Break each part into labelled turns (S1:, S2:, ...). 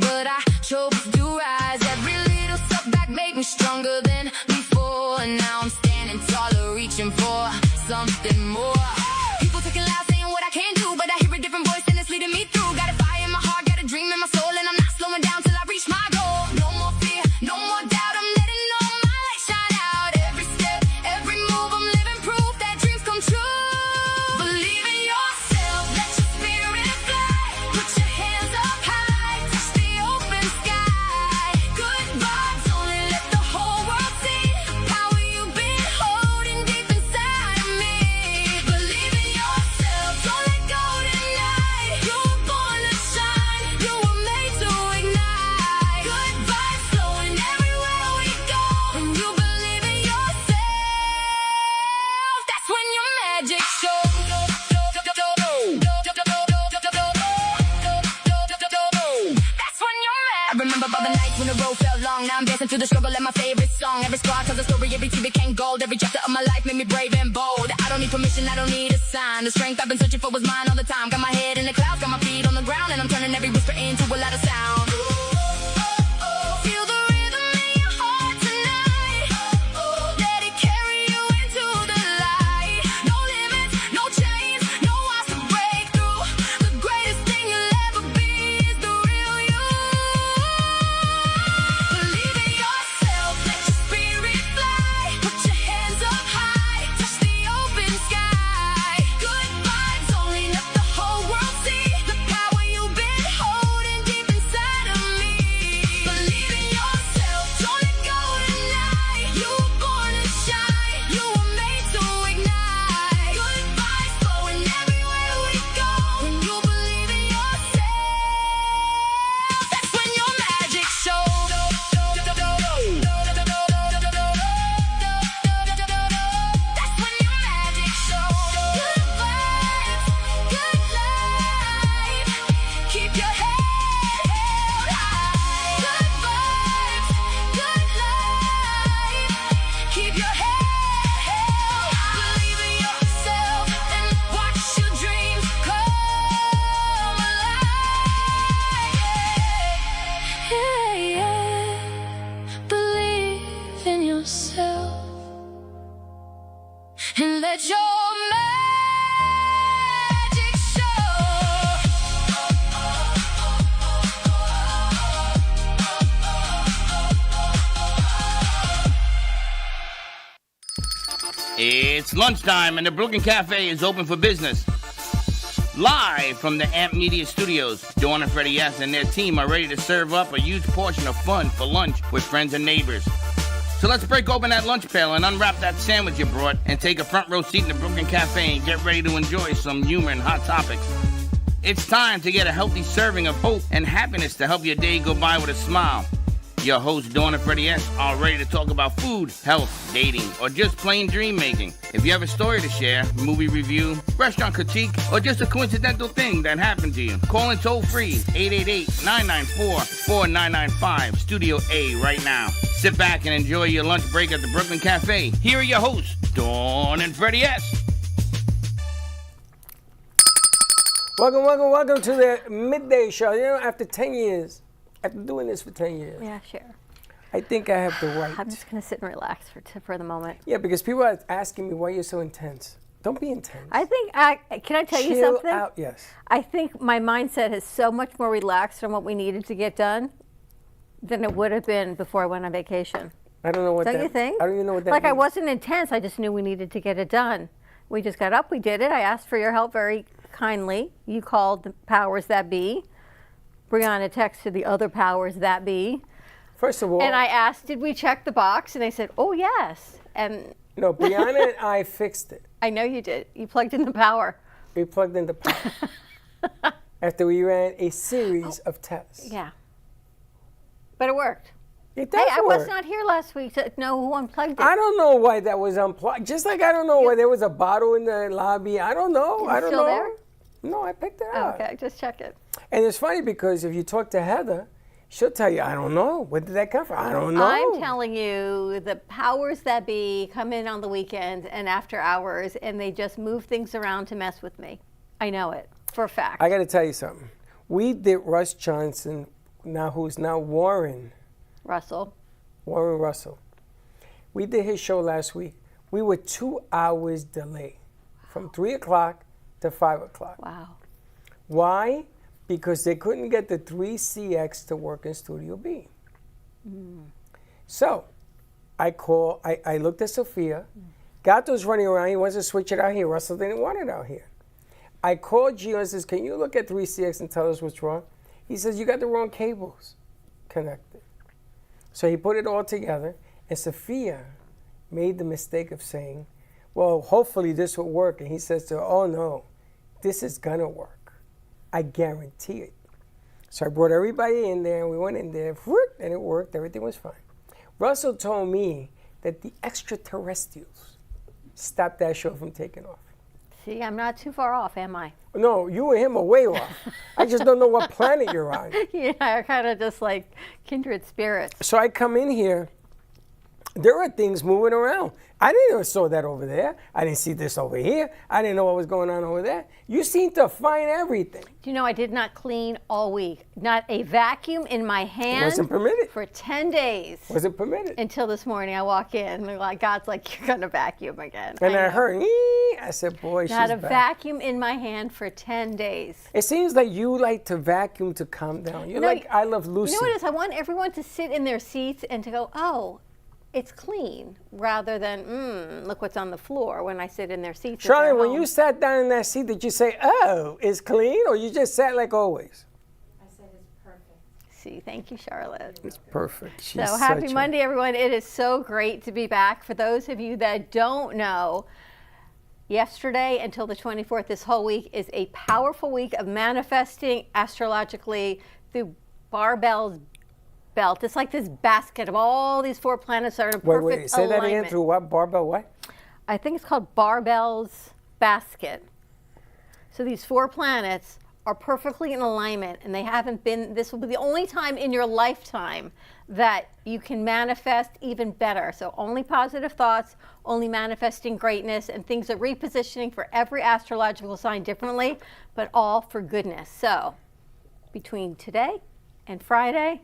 S1: but I chose to rise. Every little setback made me stronger than before, and now I'm standing taller, reaching for something more. People talking loud, saying what I can't do, but I hear a different voice and it's leading me through. Got a fire in my heart, got a dream in my soul, and I'm not slowing down till I reach my goal. No more fear, no more doubt, I'm letting all my light shine out. Every step, every move, I'm living proof that dreams come true. Believe in yourself, let your spirit fly. Put your hands up high, touch the open sky. Good vibes, only let the whole world see the power you've been holding deep inside of me. Believe in yourself, don't let go tonight. You were born to shine, you were made to ignite. Good vibes flowing everywhere we go. When you believe in yourself, that's when your magic shows. That's when you're mad. I remember all the nights when the road felt long. Now I'm dancing through the struggle and my favorite song. Every scar tells a story, every tear became gold. Every chapter of my life made me brave and bold. I don't need permission, I don't need a sign. The strength I've been searching for was mine all the time. Got my head in the clouds, got my feet on the ground, and I'm turning every whisper into a lot of sound. Feel the rhythm in your heart tonight. Let it carry you into the light. No limits, no chains, no walls to break through. The greatest thing you'll ever be is the real you. Believe in yourself, let your spirit fly. Put your hands up high, touch the open sky. Good vibes, only let the whole world see the power you've been holding deep inside of me. Believe in yourself, don't let go tonight. You were born to shine, you were made to ignite. Good vibes flowing everywhere we go. When you believe in yourself, that's when your magic shows. That's when your magic shows. Good vibes, good life. Keep your head held high. Good vibes, good life. Keep your head held high. Believe in yourself and watch your dreams come alive. Believe in yourself and let your magic show.
S2: It's lunchtime and the Brooklyn Cafe is open for business. Live from the Amp Media Studios, Dawn and Freddie S. and their team are ready to serve up a huge portion of fun for lunch with friends and neighbors. So let's break open that lunch pail and unwrap that sandwich you brought and take a front row seat in the Brooklyn Cafe and get ready to enjoy some humor and hot topics. It's time to get a healthy serving of hope and happiness to help your day go by with a smile. Your hosts, Dawn and Freddie S., are ready to talk about food, health, dating, or just plain dream making. If you have a story to share, movie review, restaurant critique, or just a coincidental thing that happened to you, call in toll free 888-994-4995, Studio A right now. Sit back and enjoy your lunch break at the Brooklyn Cafe. Here are your hosts, Dawn and Freddie S.
S3: Welcome to the Midday Show. You know, after 10 years, after doing this for 10 years,
S4: Yeah, sure.
S3: I think I have the right.
S4: I'm just going to sit and relax for the moment.
S3: Yeah, because people are asking me why you're so intense. Don't be intense.
S4: I think, can I tell you
S3: Chill
S4: something?
S3: out, yes.
S4: I think my mindset is so much more relaxed on what we needed to get done than it would have been before I went on vacation.
S3: I don't know what that
S4: Don't you think?
S3: I don't even know what that
S4: Like,
S3: means.
S4: I wasn't intense. I just knew we needed to get it done. We just got up. We did it. I asked for your help very kindly. You called the powers that be. Brianna texted the other powers that be.
S3: First of all,
S4: And I asked, did we check the box? And they said, oh, yes. And
S3: no, Brianna and I fixed it.
S4: I know you did. You plugged in the power.
S3: We plugged in the power after we ran a series of tests.
S4: Yeah. But it worked.
S3: It does
S4: Hey, I was
S3: work.
S4: not here last week to know who unplugged it.
S3: I don't know why that was unplugged. Just like I don't know why there was a bottle in the lobby. I don't know.
S4: Is it
S3: I don't
S4: still
S3: know.
S4: there?
S3: No, I picked it
S4: Oh,
S3: up.
S4: okay, just check it.
S3: And it's funny because if you talk to Heather, she'll tell you, I don't know. Where did that come from? I don't know.
S4: I'm telling you, the powers that be come in on the weekend and after hours, and they just move things around to mess with me. I know it for a fact.
S3: I got to tell you something. We did Russ Johnson who's now Warren
S4: Russell.
S3: Russell. We did his show last week. We were 2 hours delayed, from 3 o'clock to 5 o'clock.
S4: Wow.
S3: Why? Because they couldn't get the 3CX to work in Studio B. So I looked at Sophia. Gato's running around. He wants to switch it out here. Russell didn't want it out here. I called Gio and says, can you look at 3CX and tell us what's wrong? He says, you got the wrong cables connected. So he put it all together, and Sophia made the mistake of saying, well, hopefully this will work. And he says to her, oh no, this is gonna work. I guarantee it. So I brought everybody in there, and we went in there, and it worked. Everything was fine. Russell told me that the extraterrestrials stopped that show from taking off.
S4: See, I'm not too far off, am I?
S3: No, you and him are way off. I just don't know what planet you're on.
S4: Yeah, are kind of just like kindred spirits.
S3: So I come in here. There are things moving around. I didn't saw that over there. I didn't see this over here. I didn't know what was going on over there. You seem to find everything.
S4: Do you know I did not clean all week? Not a vacuum in my hand.
S3: Wasn't permitted.
S4: For 10 days.
S3: Wasn't permitted.
S4: Until this morning, I walk in, and like God's like, "You're gonna vacuum again."
S3: And I
S4: know.
S3: heard, I said, "Boy, she's
S4: Not a
S3: back."
S4: vacuum in my hand for 10 days.
S3: It seems like you like to vacuum to calm down. You're like I Love Lucy.
S4: You know what it is? I want everyone to sit in their seats and to go, "Oh, it's clean," rather than, look what's on the floor when I sit in their seats.
S3: Charlotte, when you sat down in that seat, did you say, "Oh, it's clean," or you just sat like always?
S5: I said it's perfect.
S4: See, thank you, Charlotte.
S3: It's perfect.
S4: So happy Monday, everyone. It is so great to be back. For those of you that don't know, yesterday until the 24th, this whole week is a powerful week of manifesting astrologically through barbells belt. It's like this basket of all these 4 planets that are in perfect
S3: Wait, say
S4: alignment.
S3: that again, through what? Barbell what?
S4: I think it's called Barbell's basket. So these 4 planets are perfectly in alignment, and they haven't been, this will be the only time in your lifetime that you can manifest even better. So only positive thoughts, only manifesting greatness, and things are repositioning for every astrological sign differently, but all for goodness. So between today and Friday,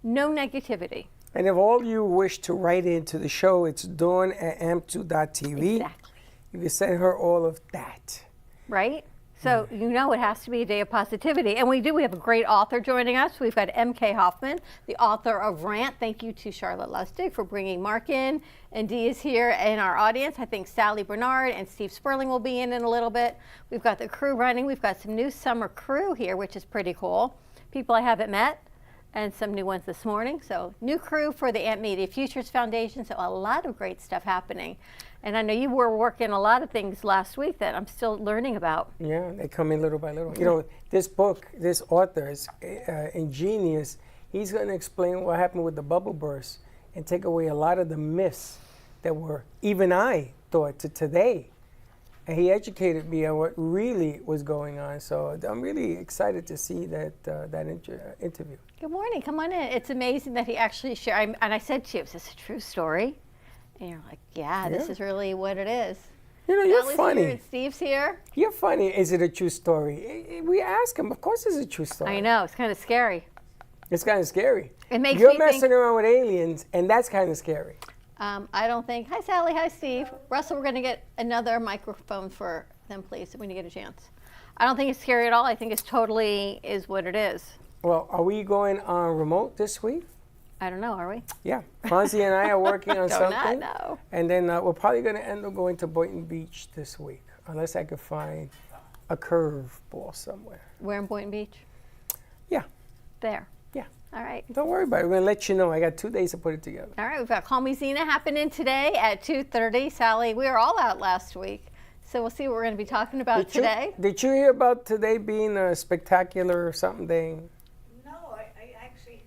S4: no negativity.
S3: And if all you wish to write into the show, it's dawn@amp2.tv.
S4: Exactly.
S3: You can send her all of that.
S4: Right? So you know it has to be a day of positivity. And we do. We have a great author joining us. We've got M.K. Hoffman, the author of Rant. Thank you to Charlotte Lustig for bringing Mark in. And Dee is here in our audience. I think Sally Bernard and Steve Sperling will be in a little bit. We've got the crew running. We've got some new summer crew here, which is pretty cool. People I haven't met, and some new ones this morning. So new crew for the Amp Media Futures Foundation. So a lot of great stuff happening. And I know you were working a lot of things last week that I'm still learning about.
S3: Yeah, they come in little by little. You know, this book, this author is ingenious. He's going to explain what happened with the bubble burst and take away a lot of the myths that were, even I thought, to today. And he educated me on what really was going on. So I'm really excited to see that interview.
S4: Good morning. Come on in. It's amazing that he actually shared. And I said to you, is this a true story? And you're like, yeah, this is really what it is.
S3: You know, you're
S4: Sally's
S3: funny.
S4: Here and Steve's here.
S3: You're funny. Is it a true story? We ask him. Of course it's a true story.
S4: I know. It's kind of scary.
S3: It's kind of scary.
S4: It makes
S3: You're
S4: me
S3: messing
S4: think,
S3: around with aliens, and that's kind of scary.
S4: I don't think. Hi, Sally. Hi, Steve. Russell, we're going to get another microphone for them, please, when you get a chance. I don't think it's scary at all. I think it's totally is what it is.
S3: Well, are we going on remote this week?
S4: I don't know. Are we?
S3: Yeah. Fonzie and I are working on
S4: Do
S3: something.
S4: not know.
S3: And then we're probably going to end up going to Boynton Beach this week, unless I could find a curveball somewhere.
S4: We're in Boynton Beach?
S3: Yeah.
S4: There.
S3: Yeah.
S4: All right.
S3: Don't worry about it. We're going to let you know. I got 2 days to put it together.
S4: All right. We've got Call Me Zena happening today at 2:30. Sally, we were all out last week. So we'll see what we're going to be talking about today.
S3: Did you hear about today being a spectacular or something day?
S5: No, I actually,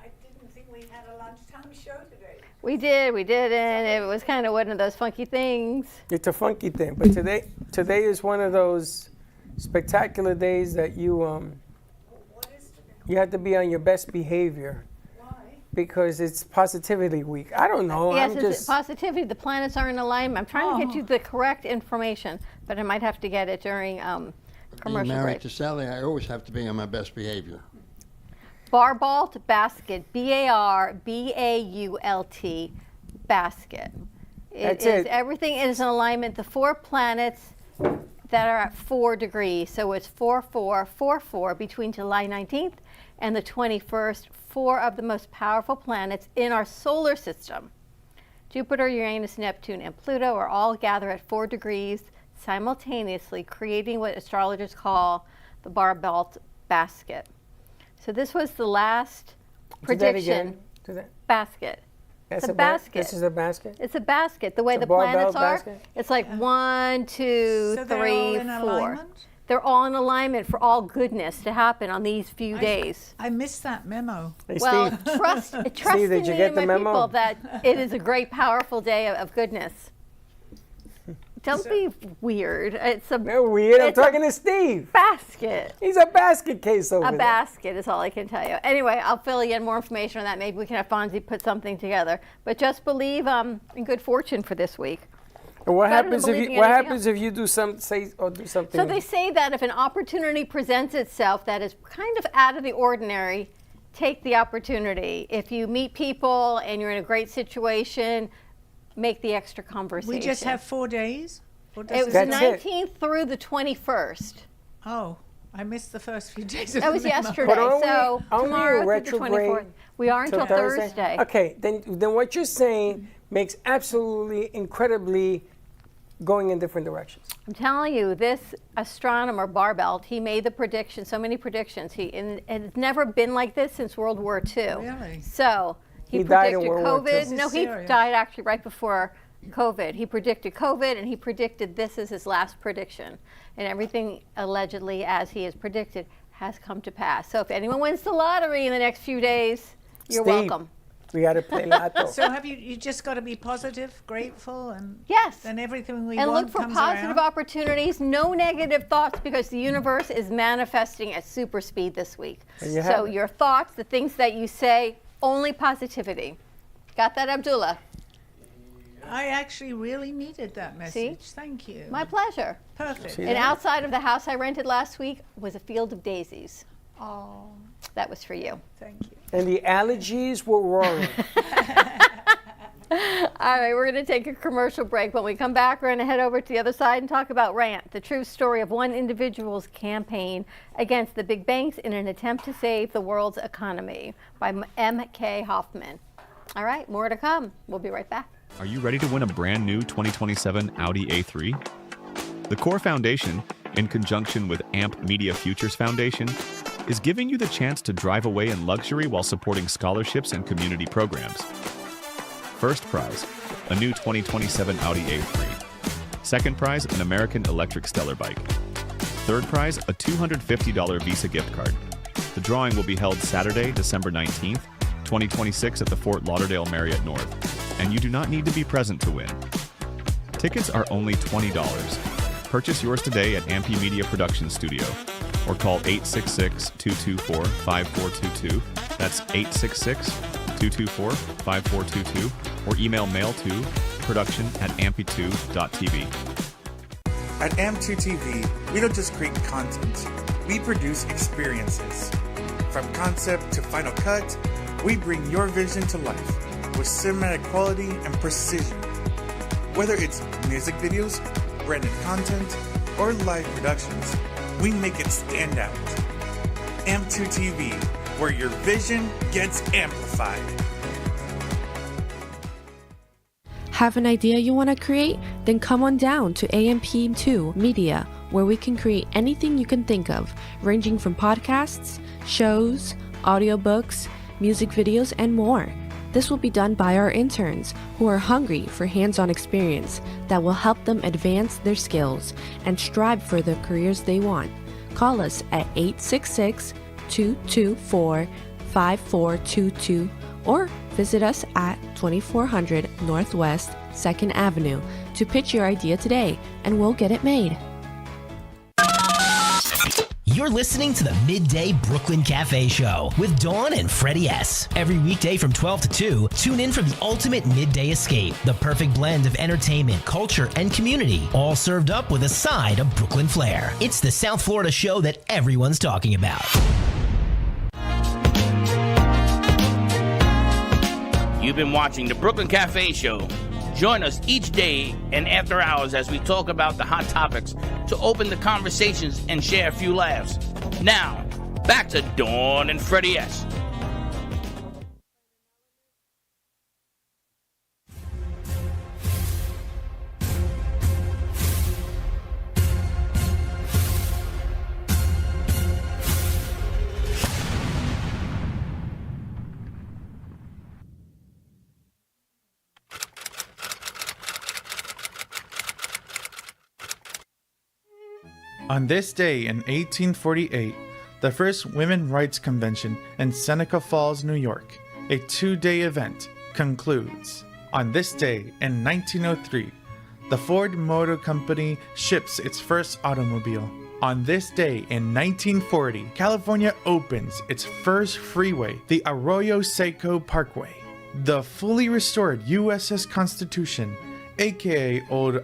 S5: I didn't think we had a lunchtime show today.
S4: We did, and it was kind of one of those funky things.
S3: It's a funky thing, but today is one of those spectacular days that you
S5: What is today?
S3: you have to be on your best behavior
S5: Why?
S3: because it's positivity week. I don't know.
S4: Yes,
S3: I'm
S4: it's
S3: just
S4: positivity. The planets are in alignment. I'm trying to get you the correct information, but I might have to get it during commercial
S6: Being married
S4: break.
S6: to Sally, I always have to be on my best behavior.
S4: Barbault basket, B-A-R-B-A-U-L-T basket.
S3: That's it.
S4: Everything is in alignment. The 4 planets that are at 4 degrees. So it's 4-4-4-4 between July 19th and the 21st. 4 of the most powerful planets in our solar system. Jupiter, Uranus, Neptune, and Pluto are all gathered at 4 degrees simultaneously, creating what astrologers call the Barbault basket. So this was the last prediction.
S3: Do that.
S4: Basket.
S3: That's
S4: It's a basket.
S3: This is a basket?
S4: It's a basket. The way
S3: It's a
S4: the planets
S3: barbell
S4: are,
S3: basket?
S4: it's like 1, 2,
S5: So they're
S4: 3,
S5: all in
S4: 4.
S5: alignment?
S4: They're all in alignment for all goodness to happen on these few days.
S5: I missed that memo.
S3: Hey,
S4: Well,
S3: Steve.
S4: trust
S3: Steve,
S4: in
S3: did you
S4: me
S3: get
S4: and
S3: the
S4: my
S3: memo?
S4: people that it is a great, powerful day of goodness. Don't be weird. It's a
S3: No, weird. I'm
S4: it's a
S3: talking to Steve.
S4: basket.
S3: He's a basket case over
S4: A
S3: there.
S4: basket is all I can tell you. Anyway, I'll fill you in more information on that. Maybe we can have Fonzie put something together. But just believe in good fortune for this week.
S3: And what
S4: better than
S3: happens if
S4: believing
S3: you what
S4: anything
S3: happens if you do something
S4: So they say that if an opportunity presents itself that is kind of out of the ordinary, take the opportunity. If you meet people and you're in a great situation, make the extra conversation.
S5: We just have 4 days? Or does
S4: It was
S5: it-
S4: the
S3: That's it.
S4: 19th through the 21st.
S5: Oh, I missed the first few days of
S4: That was
S5: the memo.
S4: yesterday.
S3: But aren't we-
S4: So
S3: aren't we
S4: tomorrow through the
S3: retrograde
S4: 24th. We are until Thursday.
S3: Okay, then what you're saying makes absolutely incredibly going in different directions.
S4: I'm telling you, this astronomer Barbault, he made the prediction, so many predictions. And it's never been like this since World War II.
S5: Really?
S4: So he
S3: died in
S4: predicted
S3: World War II.
S4: COVID.
S5: This is
S4: No, he
S5: serious.
S4: died actually right before COVID. He predicted COVID, and he predicted this is his last prediction. And everything allegedly, as he has predicted, has come to pass. So if anyone wins the lottery in the next few days, you're
S3: Steve,
S4: welcome.
S3: We got to play Lotto.
S5: So have you just got to be positive, grateful, and
S4: Yes.
S5: then everything we
S4: And
S5: want
S4: look for
S5: comes
S4: positive
S5: around?
S4: opportunities, no negative thoughts, because the universe is manifesting at super speed this week.
S3: And you have
S4: So
S3: it.
S4: your thoughts, the things that you say, only positivity. Got that, Abdullah?
S5: I actually really needed that message. Thank you.
S4: My pleasure.
S5: Perfect.
S3: See
S4: And
S3: that?
S4: outside of the house I rented last week was a field of daisies.
S5: Oh,
S4: That was for you.
S5: thank you.
S3: And the allergies were wrong.
S4: All right, we're going to take a commercial break. When we come back, we're going to head over to the other side and talk about Rant, the true story of one individual's campaign against the big banks in an attempt to save the world's economy by M.K. Hoffman. All right, more to come. We'll be right back.
S6: Are you ready to win a brand new 2027 Audi A3? The Core Foundation, in conjunction with AMP Media Futures Foundation, is giving you the chance to drive away in luxury while supporting scholarships and community programs. First prize, a new 2027 Audi A3. Second prize, an American Electric Stellar bike. Third prize, a $250 Visa gift card. The drawing will be held Saturday, December 19th, 2026 at the Fort Lauderdale Marriott North, and you do not need to be present to win. Tickets are only $20. Purchase yours today at Ampy Media Production Studio or call 866-224-5422. That's 866-224-5422 or email mail to production@ampy2.tv.
S7: At AM2TV, we don't just create content, we produce experiences. From concept to final cut, we bring your vision to life with cinematic quality and precision. Whether it's music videos, branded content, or live productions, we make it stand out. AM2TV, where your vision gets amplified.
S8: Have an idea you want to create? Then come on down to AMP2 Media, where we can create anything you can think of, ranging from podcasts, shows, audiobooks, music videos, and more. This will be done by our interns, who are hungry for hands-on experience that will help them advance their skills and strive for the careers they want. Call us at 866-224-5422 or visit us at 2400 Northwest 2nd Avenue to pitch your idea today, and we'll get it made.
S9: You're listening to the Midday Brooklyn Cafe Show with Dawn and Freddie S. Every weekday from 12 to 2, tune in for the ultimate midday escape. The perfect blend of entertainment, culture, and community, all served up with a side of Brooklyn flair. It's the South Florida show that everyone's talking about.
S2: You've been watching the Brooklyn Cafe Show. Join us each day and after hours as we talk about the hot topics to open the conversations and share a few laughs. Now, back to Dawn and Freddie S.
S7: On this day in 1848, the first Women's Rights Convention in Seneca Falls, New York, a 2-day event, concludes. On this day in 1903, the Ford Motor Company ships its first automobile. On this day in 1940, California opens its first freeway, the Arroyo Seco Parkway. The fully restored USS Constitution, aka Old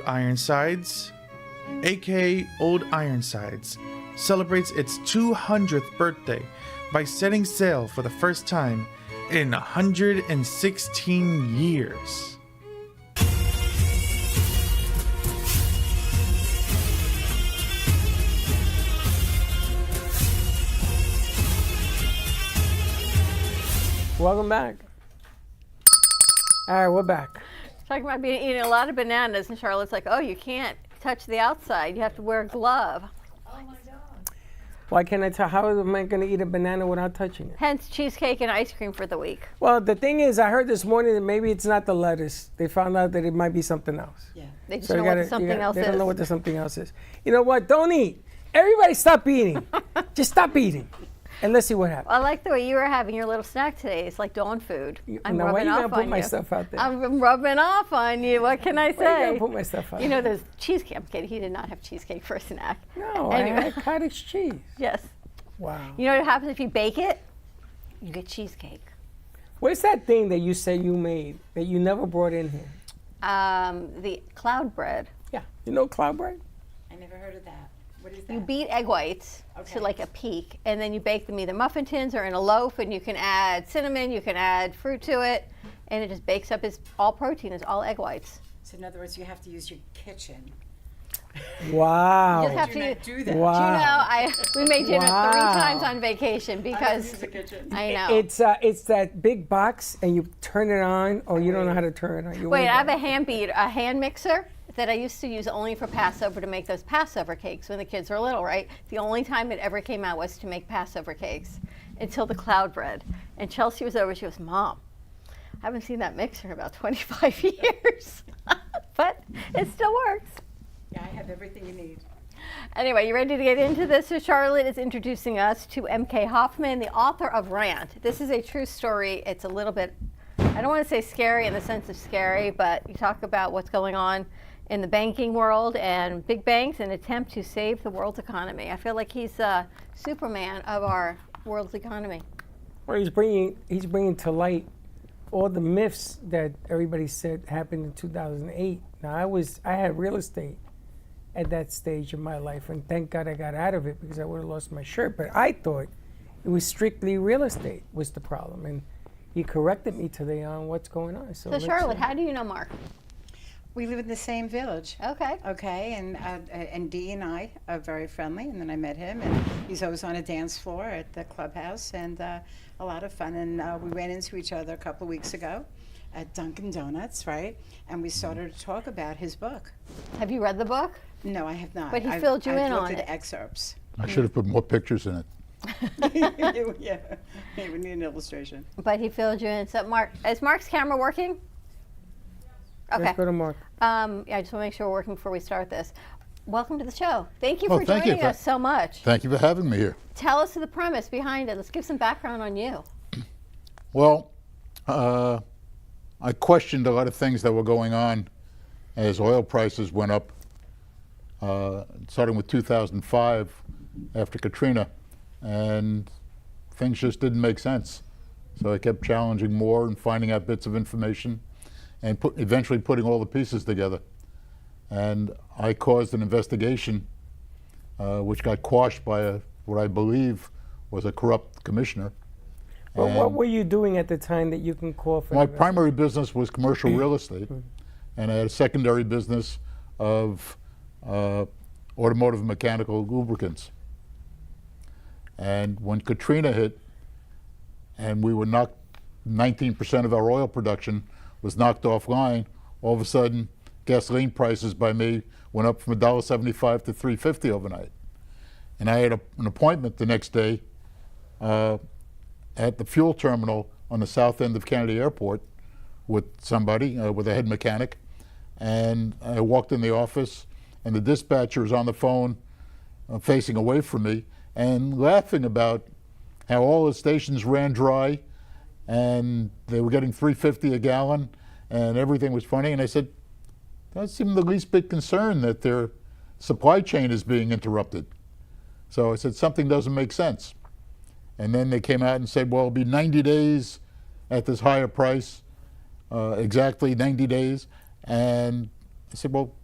S7: Ironsides, aka Old Ironsides, celebrates its 200th birthday by setting sail for the first time in 116 years.
S3: Welcome back. All right, we're back.
S4: Talking about eating a lot of bananas, and Charlotte's like, oh, you can't touch the outside. You have to wear a glove.
S5: Oh my God.
S3: Why can't I tell? How am I going to eat a banana without touching it?
S4: Hence, cheesecake and ice cream for the week.
S3: Well, the thing is, I heard this morning that maybe it's not the lettuce. They found out that it might be something else.
S5: Yeah.
S4: They just know what the something else
S3: They
S4: is.
S3: don't know what the something else is. You know what? Don't eat. Everybody stop eating. Just stop eating. And let's see what happens.
S4: I like the way you were having your little snack today. It's like dawn food. I'm
S3: Now, why
S4: rubbing
S3: you
S4: off
S3: gotta put
S4: on
S3: my
S4: you.
S3: stuff out there?
S4: I'm rubbing off on you. What can I
S3: Why you
S4: say?
S3: gotta put my stuff out
S4: You know,
S3: there?
S4: there's cheesecake. I'm kidding. He did not have cheesecake for a snack.
S3: No,
S4: Anyway.
S3: I had cottage cheese.
S4: Yes.
S3: Wow.
S4: You know what happens if you bake it? You get cheesecake.
S3: What's that thing that you said you made that you never brought in here?
S4: The cloud bread.
S3: Yeah. You know cloud bread?
S5: I never heard of that. What is that?
S4: You beat egg whites
S5: Okay.
S4: to like a peak, and then you bake them either muffin tins or in a loaf, and you can add cinnamon, you can add fruit to it, and it just bakes up. It's all protein. It's all egg whites.
S5: So in other words, you have to use your kitchen.
S3: Wow.
S4: You just have
S5: Do
S4: to.
S5: not do that.
S3: Wow.
S4: Do you know, we made dinner 3
S3: Wow.
S4: times on vacation because
S5: use the kitchen.
S4: I know.
S3: It's that big box, and you turn it on, or you don't know how to turn it on. You
S4: Wait,
S3: wait
S4: I have
S3: there.
S4: a hand mixer that I used to use only for Passover to make those Passover cakes when the kids were little, right? The only time it ever came out was to make Passover cakes until the cloud bread. And Chelsea was over, she goes, Mom, I haven't seen that mixer in about 25 years. But it still works.
S5: Yeah, I have everything you need.
S4: Anyway, you ready to get into this? So Charlotte is introducing us to M.K. Hoffman, the author of Rant. This is a true story. It's a little bit, I don't want to say scary in the sense of scary, but you talk about what's going on in the banking world and big banks in an attempt to save the world's economy. I feel like he's Superman of our world's economy.
S3: Well, he's bringing to light all the myths that everybody said happened in 2008. Now, I had real estate at that stage in my life, and thank God I got out of it because I would have lost my shirt. But I thought it was strictly real estate was the problem, and he corrected me today on what's going on. So let's
S4: Charlotte,
S3: see.
S4: how do you know Mark?
S5: We live in the same village.
S4: Okay.
S5: Okay, and Dee and I are very friendly, and then I met him, and he's always on a dance floor at the clubhouse, and a lot of fun. And we ran into each other a couple of weeks ago at Dunkin' Donuts, right? And we started to talk about his book.
S4: Have you read the book?
S5: No, I have not.
S4: But he filled you
S5: I've
S4: in
S5: looked
S4: on
S5: at
S4: it.
S5: excerpts.
S10: I should have put more pictures in it.
S5: Yeah, we need an illustration.
S4: But he filled you in. So Mark, is Mark's camera working? Okay.
S3: Let's go to Mark.
S4: Yeah, I just want to make sure we're working before we start this. Welcome to the show. Thank you
S10: Oh,
S4: for
S10: thank you.
S4: joining us so much.
S10: Thank you for having me here.
S4: Tell us the premise behind it. Let's give some background on you.
S10: Well, I questioned a lot of things that were going on as oil prices went up, starting with 2005 after Katrina, and things just didn't make sense. So I kept challenging more and finding out bits of information and eventually putting all the pieces together. And I caused an investigation which got quashed by what I believe was a corrupt commissioner.
S3: Well, what
S10: And
S3: were you doing at the time that you can call for
S10: my
S3: investment?
S10: primary business was commercial real estate, and I had a secondary business of automotive and mechanical lubricants. And when Katrina hit, and we were knocked, 19% of our oil production was knocked offline, all of a sudden, gasoline prices by me went up from $1.75 to $3.50 overnight. And I had an appointment the next day at the fuel terminal on the south end of Kennedy Airport with somebody, with a head mechanic. And I walked in the office, and the dispatcher was on the phone facing away from me and laughing about how all the stations ran dry and they were getting $3.50 a gallon and everything was funny. And I said, don't seem the least bit concerned that their supply chain is being interrupted. So I said, something doesn't make sense. And then they came out and said, well, it'll be 90 days at this higher price, exactly 90 days. And I said, well,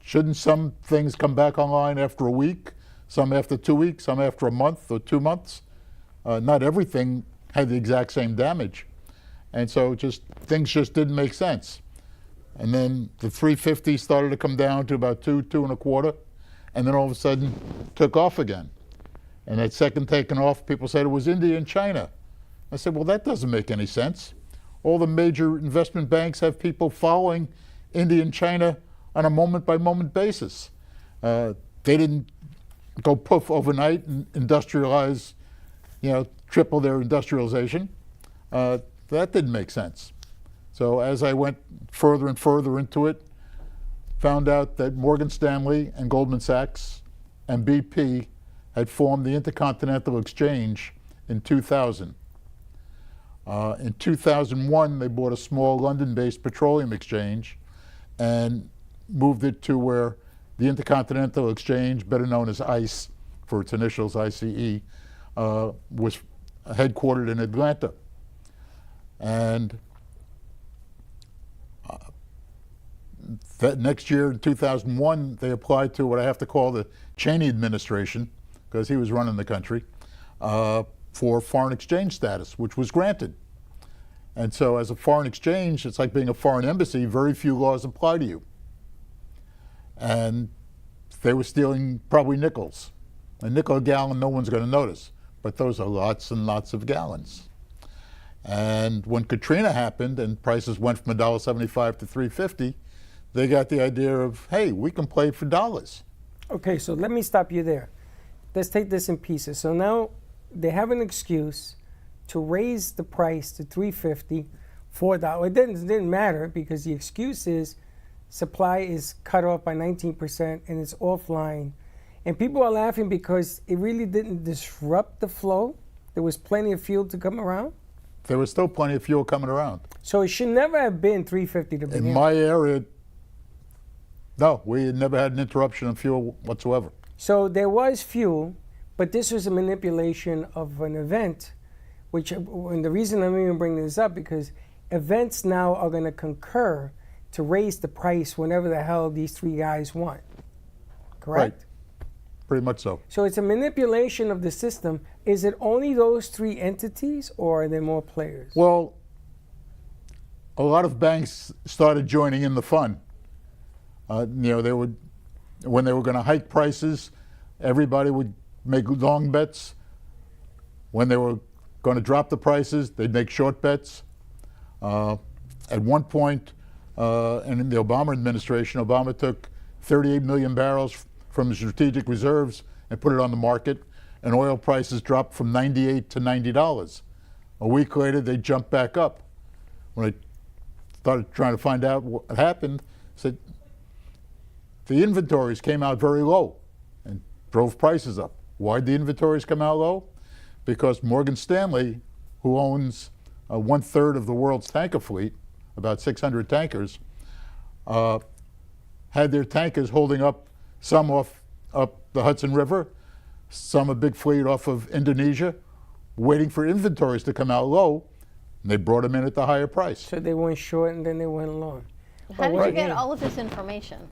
S10: shouldn't some things come back online after a week, some after 2 weeks, some after a month or 2 months? Not everything had the exact same damage. And so things just didn't make sense. And then the 350 started to come down to about 2.25, and then all of a sudden took off again. And that second taking off, people said it was India and China. I said, well, that doesn't make any sense. All the major investment banks have people following India and China on a moment-by-moment basis. They didn't go poof overnight and industrialize, triple their industrialization. That didn't make sense. So as I went further and further into it, found out that Morgan Stanley and Goldman Sachs and BP had formed the Intercontinental Exchange in 2000. In 2001, they bought a small London-based petroleum exchange and moved it to where the Intercontinental Exchange, better known as ICE for its initials, ICE, was headquartered in Atlanta. And that next year, in 2001, they applied to what I have to call the Cheney administration, because he was running the country, for foreign exchange status, which was granted. And so as a foreign exchange, it's like being a foreign embassy, very few laws apply to you. And they were stealing probably nickels. A nickel a gallon, no one's going to notice, but those are lots and lots of gallons. And when Katrina happened and prices went from $1.75 to $3.50, they got the idea of, hey, we can play for dollars. Okay,
S3: so let me stop you there. Let's take this in pieces. So now they have an excuse to raise the price to $3.50, $4. It didn't matter because the excuse is supply is cut off by 19% and it's offline. And people are laughing because it really didn't disrupt the flow. There was plenty of fuel to come around.
S10: There was still plenty of fuel coming around.
S3: So it should never have been $3.50 to begin.
S10: In my area, no, we had never had an interruption of fuel whatsoever.
S3: So there was fuel, but this was a manipulation of an event, and the reason I'm even bringing this up because events now are going to concur to raise the price whenever the hell these three guys want. Correct?
S10: Right. Pretty much so.
S3: So it's a manipulation of the system. Is it only those three entities, or are there more players?
S10: Well, a lot of banks started joining in the fun. They would, when they were going to hike prices, everybody would make long bets. When they were going to drop the prices, they'd make short bets. At one point, in the Obama administration, Obama took 38 million barrels from the strategic reserves and put it on the market, and oil prices dropped from $98 to $90. A week later, they jumped back up. When I started trying to find out what happened, I said, the inventories came out very low and drove prices up. Why did the inventories come out low? Because Morgan Stanley, who owns 1/3 of the world's tanker fleet, about 600 tankers, had their tankers holding up some up the Hudson River, some a big fleet off of Indonesia, waiting for inventories to come out low, and they brought them in at the higher price.
S3: So they went short and then they went long.
S4: How did you get all of this information?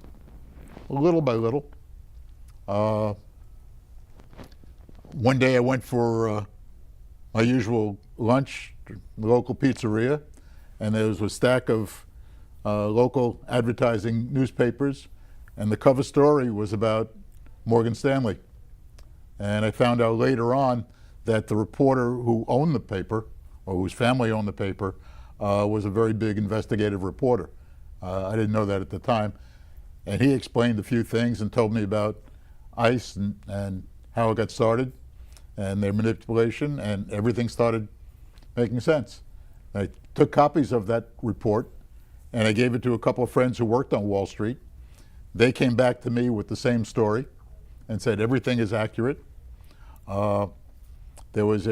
S10: Little by little. One day I went for my usual lunch, local pizzeria, and there was a stack of local advertising newspapers, and the cover story was about Morgan Stanley. And I found out later on that the reporter who owned the paper, or whose family owned the paper, was a very big investigative reporter. I didn't know that at the time. And he explained a few things and told me about ICE and how it got started and their manipulation, and everything started making sense. I took copies of that report and I gave it to a couple of friends who worked on Wall Street. They came back to me with the same story and said everything is accurate. There was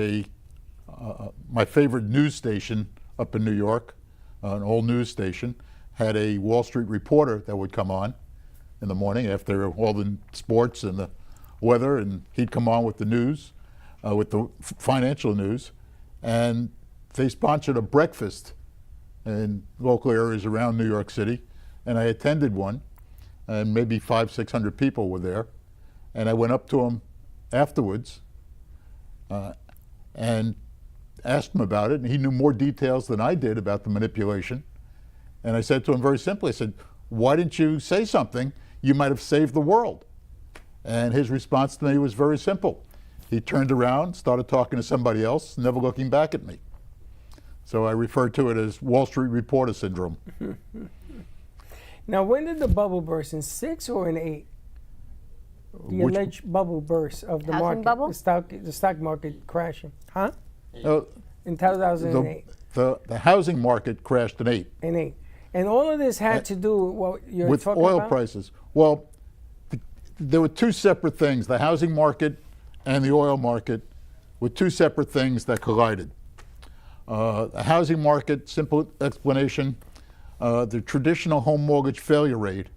S10: my favorite news station up in New York, an old news station, had a Wall Street reporter that would come on in the morning after all the sports and the weather, and he'd come on with the news, with the financial news, and they sponsored a breakfast in local areas around New York City, and I attended one, and maybe 500-600 people were there, and I went up to him afterwards and asked him about it, and he knew more details than I did about the manipulation. And I said to him very simply, I said, why didn't you say something? You might have saved the world. And his response to me was very simple. He turned around, started talking to somebody else, never looking back at me. So I refer to it as Wall Street reporter syndrome.
S3: Now, when did the bubble burst, in 6 or in 8? The alleged bubble burst of the
S4: Housing
S3: market,
S4: bubble?
S3: the stock market crashing, huh?
S10: Uh,
S3: In 2008.
S10: The housing market crashed in 8.
S3: In 8. And all of this had to do with what you're
S10: with
S3: talking
S10: oil
S3: about?
S10: prices. Well, there were two separate things. The housing market and the oil market were two separate things that collided. The housing market, simple explanation, the traditional home mortgage failure rate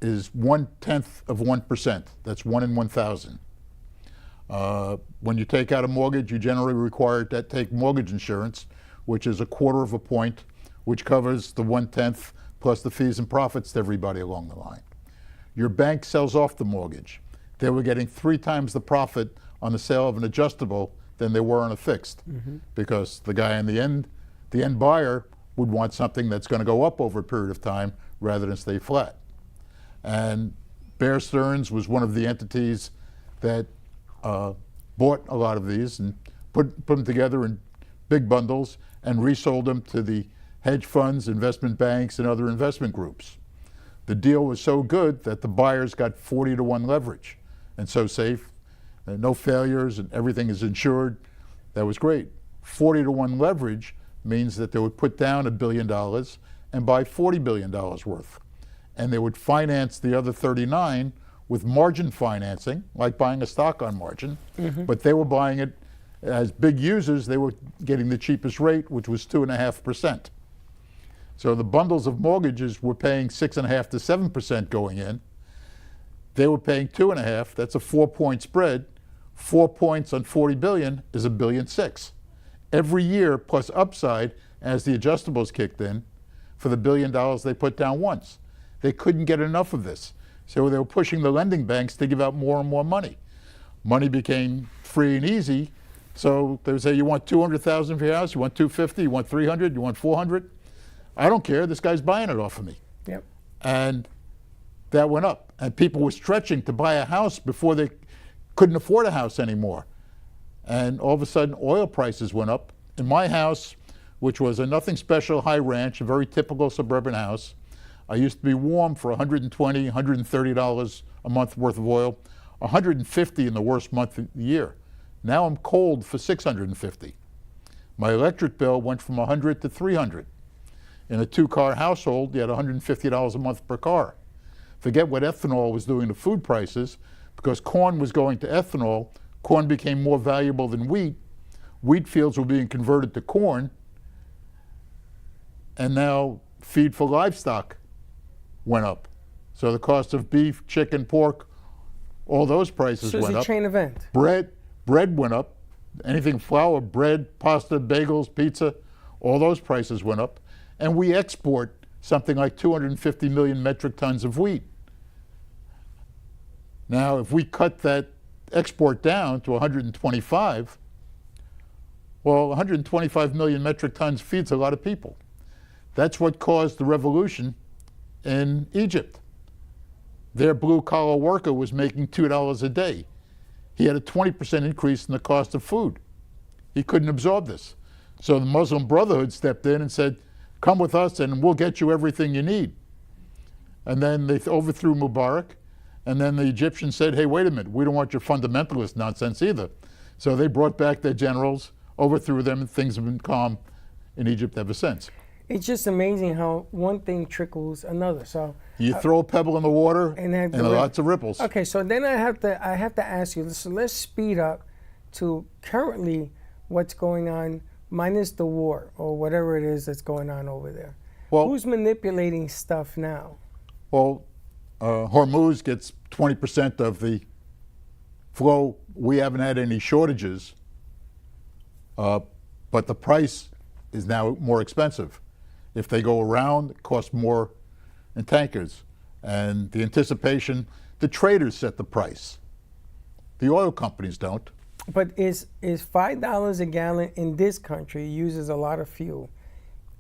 S10: is 0.1%. That's 1 in 1,000. When you take out a mortgage, you generally require to take mortgage insurance, which is 1/4 of a point, which covers the 1/10 plus the fees and profits to everybody along the line. Your bank sells off the mortgage. They were getting 3 times the profit on the sale of an adjustable than they were on a fixed, because the guy in the end buyer would want something that's going to go up over a period of time rather than stay flat. And Bear Stearns was one of the entities that bought a lot of these and put them together in big bundles and resold them to the hedge funds, investment banks, and other investment groups. The deal was so good that the buyers got 40-to-1 leverage, and so safe, no failures, and everything is insured. That was great. 40-to-1 leverage means that they would put down $1 billion and buy $40 billion worth. And they would finance the other 39 with margin financing, like buying a stock on margin, but they were buying it as big users. They were getting the cheapest rate, which was 2.5%. So the bundles of mortgages were paying 6.5% to 7% going in. They were paying 2.5%. That's a 4-point spread. 4 points on 40 billion is $1.6 billion. Every year plus upside as the adjustables kicked in for the $1 billion they put down once. They couldn't get enough of this. So they were pushing the lending banks to give out more and more money. Money became free and easy. So they would say, you want 200,000 for your house? You want 250? You want 300? You want 400? I don't care. This guy's buying it off of me.
S3: Yep.
S10: And that went up. And people were stretching to buy a house before they couldn't afford a house anymore. And all of a sudden, oil prices went up. In my house, which was a nothing special high ranch, a very typical suburban house, I used to be warm for $120, $130 a month worth of oil, $150 in the worst month of the year. Now I'm cold for $650. My electric bill went from $100 to $300. In a 2-car household, you had $150 a month per car. Forget what ethanol was doing to food prices, because corn was going to ethanol. Corn became more valuable than wheat. Wheat fields were being converted to corn, and now feed for livestock went up. So the cost of beef, chicken, pork, all those prices
S3: So
S10: went
S3: it's
S10: up.
S3: a chain event.
S10: Bread went up. Anything flour, bread, pasta, bagels, pizza, all those prices went up. And we export something like 250 million metric tons of wheat. Now, if we cut that export down to 125, Well, 125 million metric tons feeds a lot of people. That's what caused the revolution in Egypt. Their blue-collar worker was making $2 a day. He had a 20% increase in the cost of food. He couldn't absorb this. So the Muslim Brotherhood stepped in and said, come with us and we'll get you everything you need. And then they overthrew Mubarak. And then the Egyptians said, hey, wait a minute, we don't want your fundamentalist nonsense either. So they brought back their generals, overthrew them, and things have been calm in Egypt ever since.
S3: It's just amazing how one thing trickles another. So
S10: you throw a pebble in the water and lots of ripples.
S3: Okay, so then I have to ask you, so let's speed up to currently what's going on minus the war or whatever it is that's going on over there. Well, who's manipulating stuff now?
S10: Well, Hormuz gets 20% of the flow. We haven't had any shortages, but the price is now more expensive. If they go around, it costs more in tankers. And the anticipation, the traders set the price. The oil companies don't.
S3: But is $5 a gallon in this country uses a lot of fuel?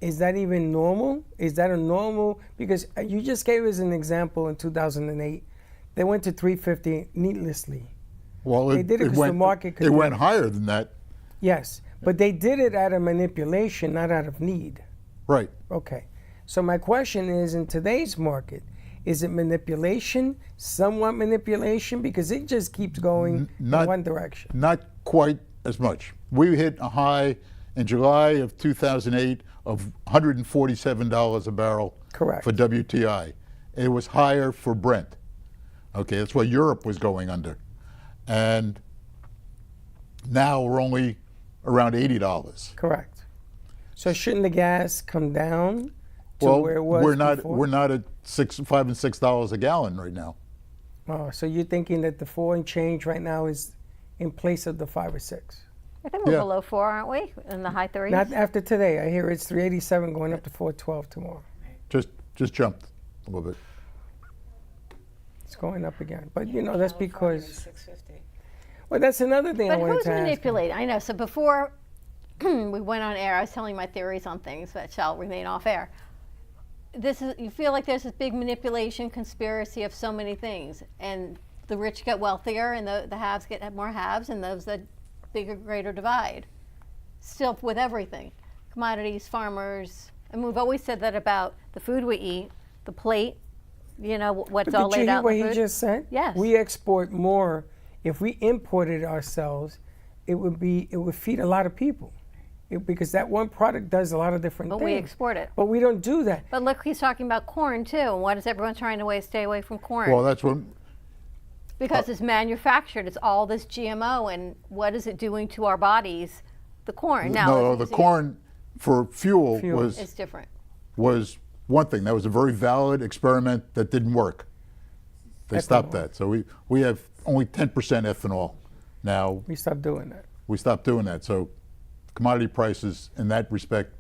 S3: Is that even normal? Is that a normal? Because you just gave us an example in 2008. They went to $3.50 needlessly.
S10: Well,
S3: they did it because the market could.
S10: It went higher than that.
S3: Yes, but they did it out of manipulation, not out of need.
S10: Right.
S3: Okay. So my question is, in today's market, is it manipulation, somewhat manipulation? Because it just keeps going in one direction.
S10: Not quite as much. We hit a high in July of 2008 of $147 a barrel.
S3: Correct.
S10: For WTI. It was higher for Brent. Okay, that's what Europe was going under. And now we're only around $80.
S3: Correct. So shouldn't the gas come down to where it was before?
S10: We're not at $5 and $6 a gallon right now.
S3: Oh, so you're thinking that the 4 and change right now is in place of the 5 or 6?
S4: I think we're below 4, aren't we? In the high 3s?
S3: Not after today. I hear it's 387 going up to 412 tomorrow.
S10: Just jumped a little bit.
S3: It's going up again. But you know, that's because well, that's another thing I wanted to ask.
S4: But who's manipulating? I know. So before we went on air, I was telling my theories on things that shall remain off air. You feel like there's this big manipulation conspiracy of so many things, and the rich get wealthier, and the haves get more haves, and those that bigger, greater divide. Still with everything, commodities, farmers, and we've always said that about the food we eat, the plate, you know, what's all laid out in the food.
S3: Did you hear what he just said?
S4: Yes.
S3: We export more. If we imported ourselves, it would feed a lot of people. Because that one product does a lot of different things.
S4: But we export it.
S3: But we don't do that.
S4: But look, he's talking about corn too. And what is everyone trying to stay away from corn?
S10: Well, that's what.
S4: Because it's manufactured. It's all this GMO, and what is it doing to our bodies? The corn.
S10: No, the corn for fuel
S4: is different.
S10: Was one thing. That was a very valid experiment that didn't work. They stopped that. So we have only 10% ethanol now.
S3: We stopped doing that.
S10: We stopped doing that. So commodity prices in that respect,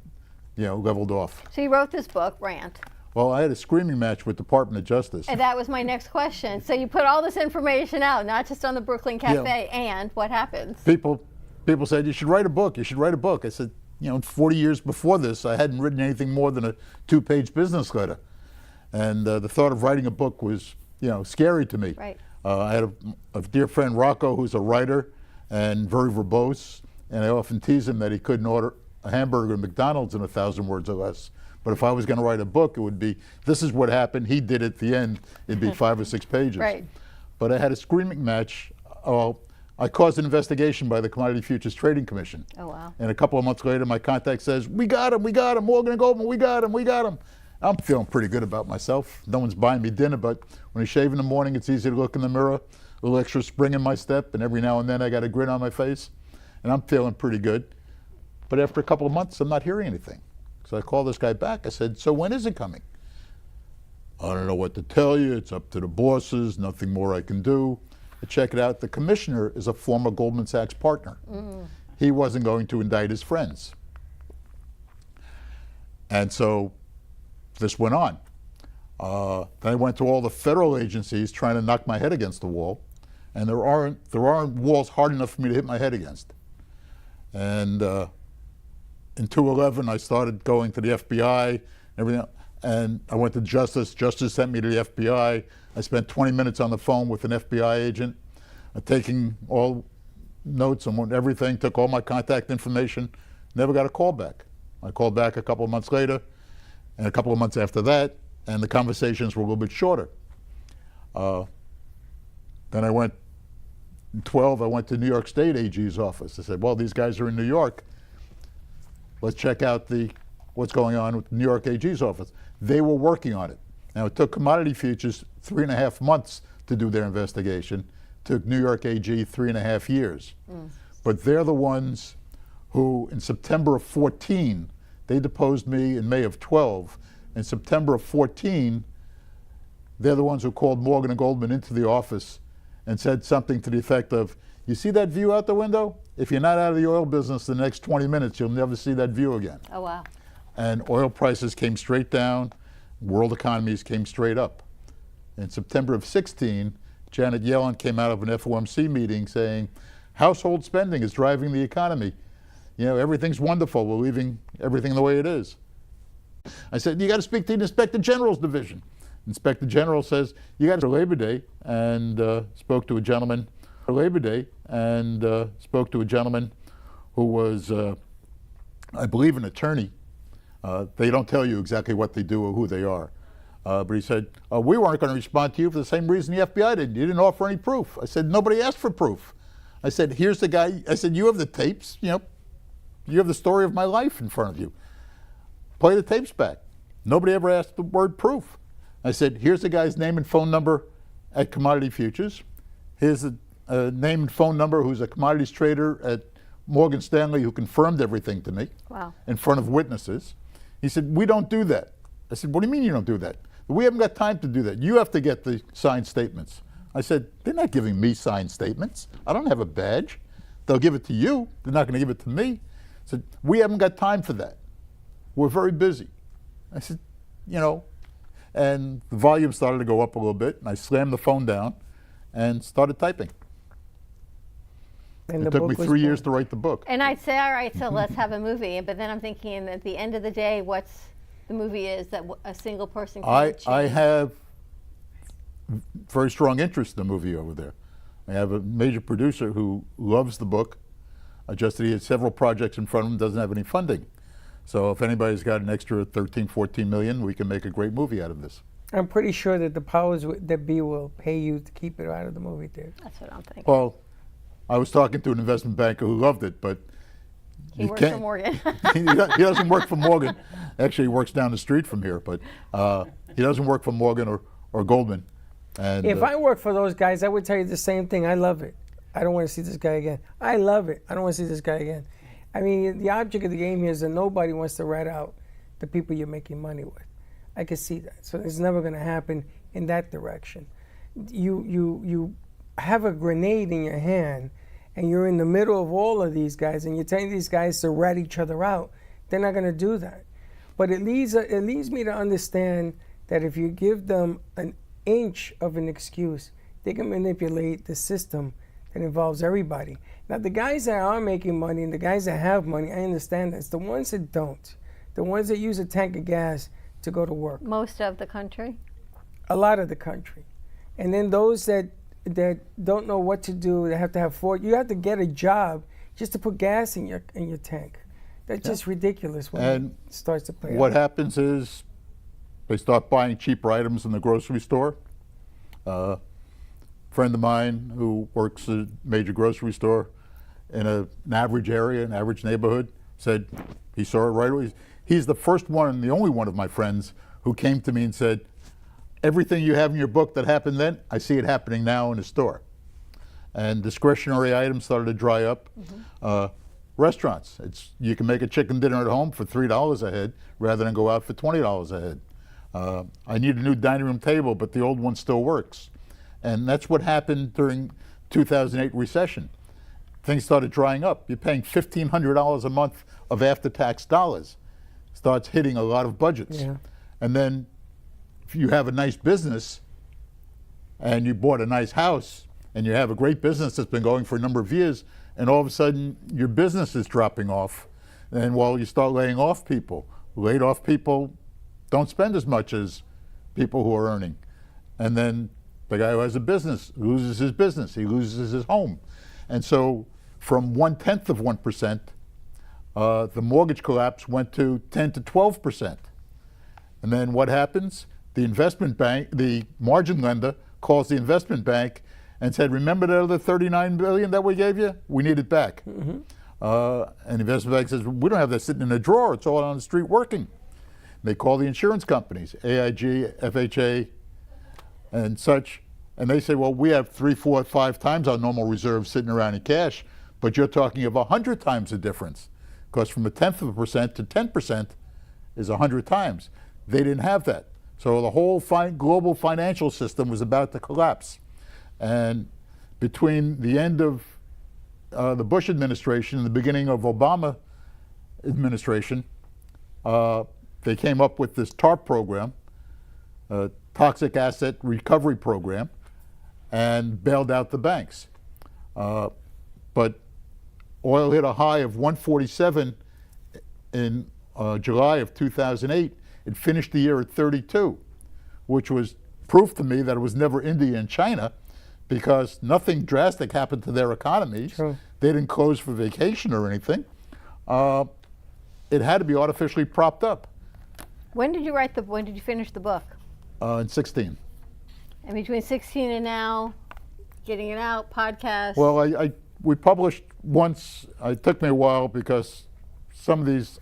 S10: leveled off.
S4: So you wrote this book, Rant.
S10: Well, I had a screaming match with Department of Justice.
S4: And that was my next question. So you put all this information out, not just on the Brooklyn Cafe, and what happens?
S10: People said, you should write a book. You should write a book. I said, 40 years before this, I hadn't written anything more than a 2-page business letter. And the thought of writing a book was, scary to me.
S4: Right.
S10: I had a dear friend, Rocco, who's a writer and very verbose. And I often tease him that he couldn't order a hamburger at McDonald's in 1,000 words or less. But if I was going to write a book, it would be, this is what happened, he did at the end. It'd be 5 or 6 pages.
S4: Right.
S10: But I had a screaming match. I caused an investigation by the Commodity Futures Trading Commission.
S4: Oh, wow.
S10: And a couple of months later, my contact says, we got him, Morgan and Goldman, we got him. I'm feeling pretty good about myself. No one's buying me dinner, but when I shave in the morning, it's easy to look in the mirror, a little extra spring in my step, and every now and then I got a grin on my face. And I'm feeling pretty good. But after a couple of months, I'm not hearing anything. So I called this guy back. I said, so when is it coming? I don't know what to tell you. It's up to the bosses. Nothing more I can do. But check it out. The commissioner is a former Goldman Sachs partner. He wasn't going to indict his friends. And so this went on. Then I went to all the federal agencies trying to knock my head against the wall. And there aren't walls hard enough for me to hit my head against. And in 2011, I started going to the FBI and everything. And I went to Justice. Justice sent me to the FBI. I spent 20 minutes on the phone with an FBI agent, taking all notes on everything, took all my contact information, never got a call back. I called back a couple of months later, and a couple of months after that, and the conversations were a little bit shorter. Then I went, in 12, I went to New York State AG's office. I said, well, these guys are in New York. Let's check out what's going on with the New York AG's office. They were working on it. Now, it took commodity futures 3.5 months to do their investigation. It took New York AG 3.5 years. But they're the ones who, in September of 14, they deposed me in May of 12. In September of 14, they're the ones who called Morgan and Goldman into the office and said something to the effect of, you see that view out the window? If you're not out of the oil business the next 20 minutes, you'll never see that view again.
S4: Oh, wow.
S10: And oil prices came straight down, world economies came straight up. In September of 16, Janet Yellen came out of an FOMC meeting saying, household spending is driving the economy. You know, everything's wonderful, we're leaving everything the way it is. I said, you got to speak to the Inspector General's division. Inspector General says, you got to Labor Day, and spoke to a gentleman who was, I believe, an attorney. They don't tell you exactly what they do or who they are. But he said, we weren't going to respond to you for the same reason the FBI did. You didn't offer any proof. I said, nobody asked for proof. I said, here's the guy. I said, you have the tapes, you know, you have the story of my life in front of you. Play the tapes back. Nobody ever asked the word proof. I said, here's the guy's name and phone number at Commodity Futures. Here's the name and phone number who's a commodities trader at Morgan Stanley who confirmed everything to me in front of witnesses. He said, we don't do that. I said, what do you mean you don't do that? We haven't got time to do that. You have to get the signed statements. I said, they're not giving me signed statements. I don't have a badge. They'll give it to you. They're not going to give it to me. I said, we haven't got time for that. We're very busy. I said, you know, and the volume started to go up a little bit, and I slammed the phone down and started typing.
S3: And
S10: it took me 3 years to write the book.
S4: And I'd say, all right, so let's have a movie. But then I'm thinking, at the end of the day, what's the movie is that a single person can achieve.
S10: I have very strong interest in the movie over there. I have a major producer who loves the book, just that he has several projects in front of him, doesn't have any funding. So if anybody's got an extra 13, 14 million, we can make a great movie out of this.
S3: I'm pretty sure that the powers that be will pay you to keep it out of the movie theater.
S4: That's what I'm thinking.
S10: Well, I was talking to an investment banker who loved it, but
S4: he works for Morgan.
S10: he doesn't work for Morgan. Actually, he works down the street from here, but he doesn't work for Morgan or Goldman. And
S3: if I worked for those guys, I would tell you the same thing. I love it. I don't want to see this guy again. I love it. I don't want to see this guy again. I mean, the object of the game here is that nobody wants to rat out the people you're making money with. I can see that. So it's never going to happen in that direction. You have a grenade in your hand, and you're in the middle of all of these guys, and you're telling these guys to rat each other out. They're not going to do that. But it leads me to understand that if you give them an inch of an excuse, they can manipulate the system that involves everybody. Now, the guys that are making money and the guys that have money, I understand that. It's the ones that don't. The ones that use a tank of gas to go to work.
S4: Most of the country?
S3: A lot of the country. And then those that don't know what to do, they have to have you have to get a job just to put gas in your tank. That's just ridiculous when it starts to play out.
S10: What happens is they start buying cheaper items in the grocery store. A friend of mine who works at a major grocery store in an average area, an average neighborhood, said he saw it right away. He's the first one and the only one of my friends who came to me and said, everything you have in your book that happened then, I see it happening now in the store. And discretionary items started to dry up. Restaurants, you can make a chicken dinner at home for $3 a head rather than go out for $20 a head. I need a new dining room table, but the old one still works. And that's what happened during 2008 recession. Things started drying up. You're paying $1,500 a month of after-tax dollars. Starts hitting a lot of budgets.
S3: Yeah.
S10: And then if you have a nice business and you bought a nice house and you have a great business that's been going for a number of years and all of a sudden your business is dropping off. And you start laying off people. Laid off people don't spend as much as people who are earning. And then the guy who has a business loses his business, he loses his home. And so from 0.1%, the mortgage collapse went to 10 to 12%. And then what happens? The investment bank, the margin lender, calls the investment bank and said, remember that other $39 billion that we gave you? We need it back. And the investment bank says, we don't have that sitting in a drawer, it's all on the street working. They call the insurance companies, AIG, FHA, and such, and they say, well, we have 3, 4, 5 times our normal reserves sitting around in cash, but you're talking of 100 times the difference, because from 0.1% to 10% is 100 times. They didn't have that. So the whole global financial system was about to collapse. And between the end of the Bush administration and the beginning of Obama administration, they came up with this TARP program, Toxic Asset Recovery Program, and bailed out the banks. But oil hit a high of 147 in July of 2008. It finished the year at 32, which was proof to me that it was never India and China, because nothing drastic happened to their economies.
S3: True.
S10: They didn't close for vacation or anything. It had to be artificially propped up.
S4: When did you finish the book?
S10: In 16.
S4: And between 16 and now, getting it out, podcast.
S10: Well, we published once. It took me a while because some of these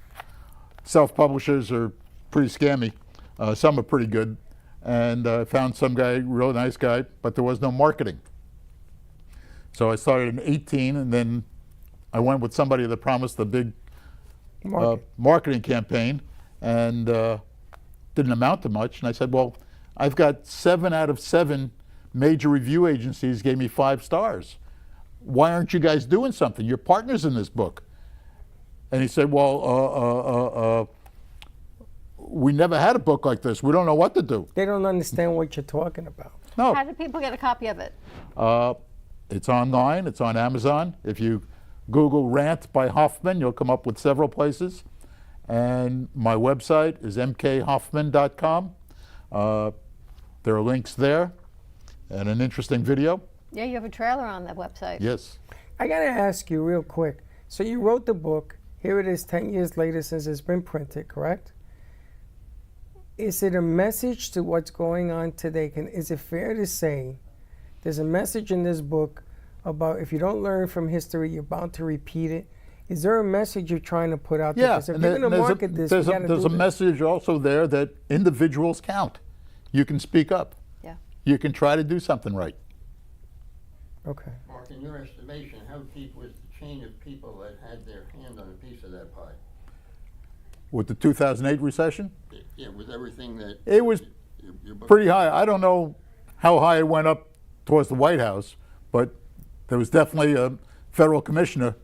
S10: self-publishers are pretty scammy. Some are pretty good. And I found some guy, real nice guy, but there was no marketing. So I started in 18, and then I went with somebody that promised a big marketing campaign, and didn't amount to much. And I said, well, I've got 7 out of 7 major review agencies gave me 5 stars. Why aren't you guys doing something? You're partners in this book. And he said, well, we never had a book like this. We don't know what to do.
S3: They don't understand what you're talking about.
S10: No.
S4: How do people get a copy of it?
S10: It's online. It's on Amazon. If you Google Rant by Hoffman, you'll come up with several places. And my website is mkhoffman.com. There are links there and an interesting video.
S4: Yeah, you have a trailer on that website.
S10: Yes.
S3: I got to ask you real quick. So you wrote the book. Here it is 10 years later since it's been printed, correct? Is it a message to what's going on today? Is it fair to say there's a message in this book about if you don't learn from history, you're bound to repeat it? Is there a message you're trying to put out there?
S10: Yeah,
S3: Because if you're going to market this, you got to do
S10: there's a
S3: this.
S10: message also there that individuals count. You can speak up.
S4: Yeah.
S10: You can try to do something right.
S3: Okay.
S2: Mark, in your estimation, how deep was the chain of people that had their hand on a piece of that pie?
S10: With the 2008 recession,
S2: Yeah, with everything that...
S10: it was
S2: your book-
S10: pretty high. I don't know how high it went up towards the White House, but there was definitely a federal commissioner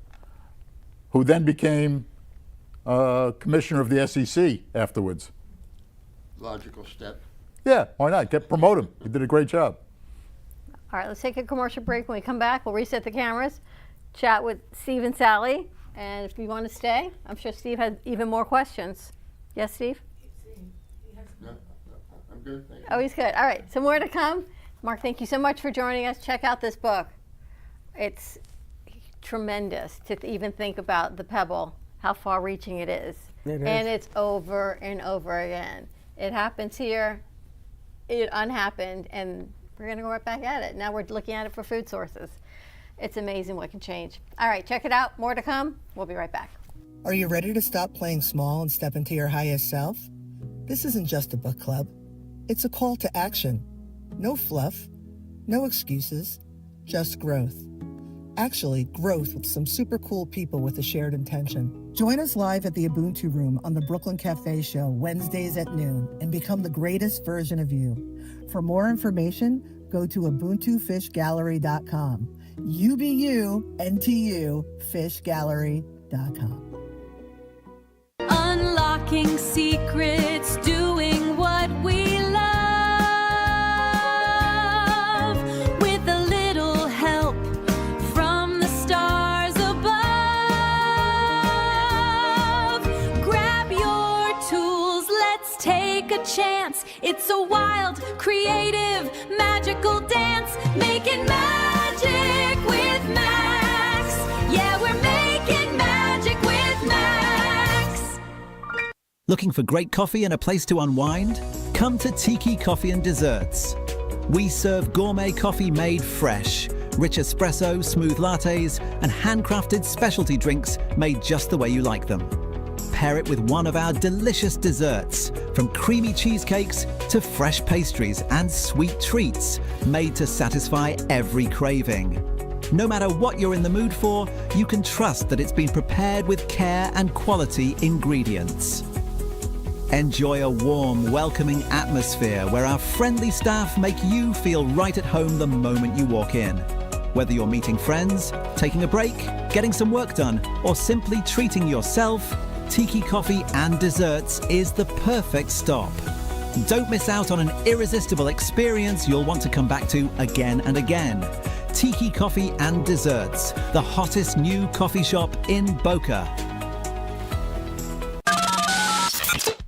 S10: who then became commissioner of the SEC afterwards.
S2: Logical step.
S10: Yeah, why not? Promote him. He did a great job.
S4: All right, let's take a commercial break. When we come back, we'll reset the cameras, chat with Steve and Sally, and if you want to stay, I'm sure Steve has even more questions. Yes, Steve?
S2: No, I'm good, thank you.
S4: Oh, he's good. All right, so more to come. Mark, thank you so much for joining us. Check out this book. It's tremendous to even think about the pebble, how far-reaching it is.
S3: It is.
S4: And it's over and over again. It happens here, it unhappened, and we're going to go right back at it. Now we're looking at it for food sources. It's amazing what can change. All right, check it out. More to come. We'll be right back.
S11: Are you ready to stop playing small and step into your highest self? This isn't just a book club. It's a call to action. No fluff, no excuses, just growth. Actually, growth with some super cool people with a shared intention. Join us live at the Ubuntu Room on the Brooklyn Cafe Show Wednesdays at noon and become the greatest version of you. For more information, go to ubuntufishgallery.com. You be you, NTU, fishgallery.com.
S1: Unlocking secrets, doing what we love. With a little help from the stars a chance. It's a wild, creative, magical dance. Making magic with Max. Yeah, we're making magic with Max.
S12: Looking for great coffee and a place to unwind? Come to Tiki Coffee and Desserts. We serve gourmet coffee made fresh, rich espresso, smooth lattes, and handcrafted specialty drinks made just the way you like them. Pair it with one of our delicious desserts, from creamy cheesecakes to fresh pastries and sweet treats made to satisfy every craving. No matter what you're in the mood for, you can trust that it's been prepared with care and quality ingredients. Enjoy a warm, welcoming atmosphere where our friendly staff make you feel right at home the moment you walk in. Whether you're meeting friends, taking a break, getting some work done, or simply treating yourself, Tiki Coffee and Desserts is the perfect stop. Don't miss out on an irresistible experience you'll want to come back to again and again. Tiki Coffee and Desserts, the hottest new coffee shop in Boca.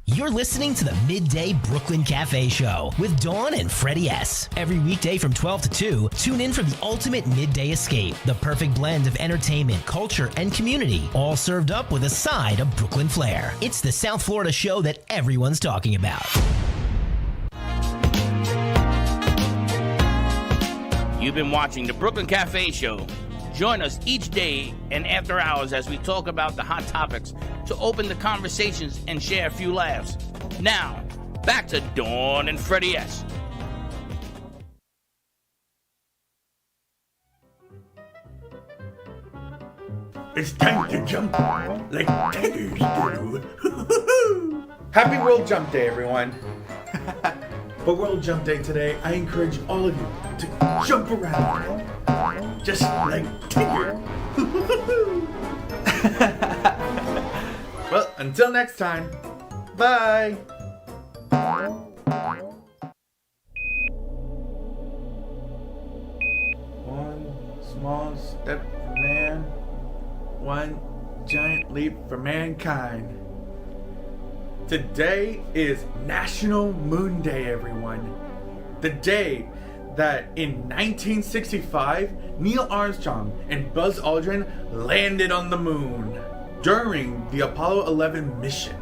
S9: You're listening to the Midday Brooklyn Cafe Show with Dawn and Freddie S. Every weekday from 12 to 2, tune in for the ultimate midday escape. The perfect blend of entertainment, culture, and community, all served up with a side of Brooklyn flair. It's the South Florida show that everyone's talking about.
S2: You've been watching the Brooklyn Cafe Show. Join us each day and after hours as we talk about the hot topics to open the conversations and share a few laughs. Now, back to Dawn and Freddie S.
S7: It's time to jump like tigers do. Happy World Jump Day, everyone. For World Jump Day today, I encourage all of you to jump around, just like Tigger. Well, until next time, bye. One small step for man, one giant leap for mankind. Today is National Moon Day, everyone. The day that in 1965, Neil Armstrong and Buzz Aldrin landed on the moon during the Apollo 11 mission.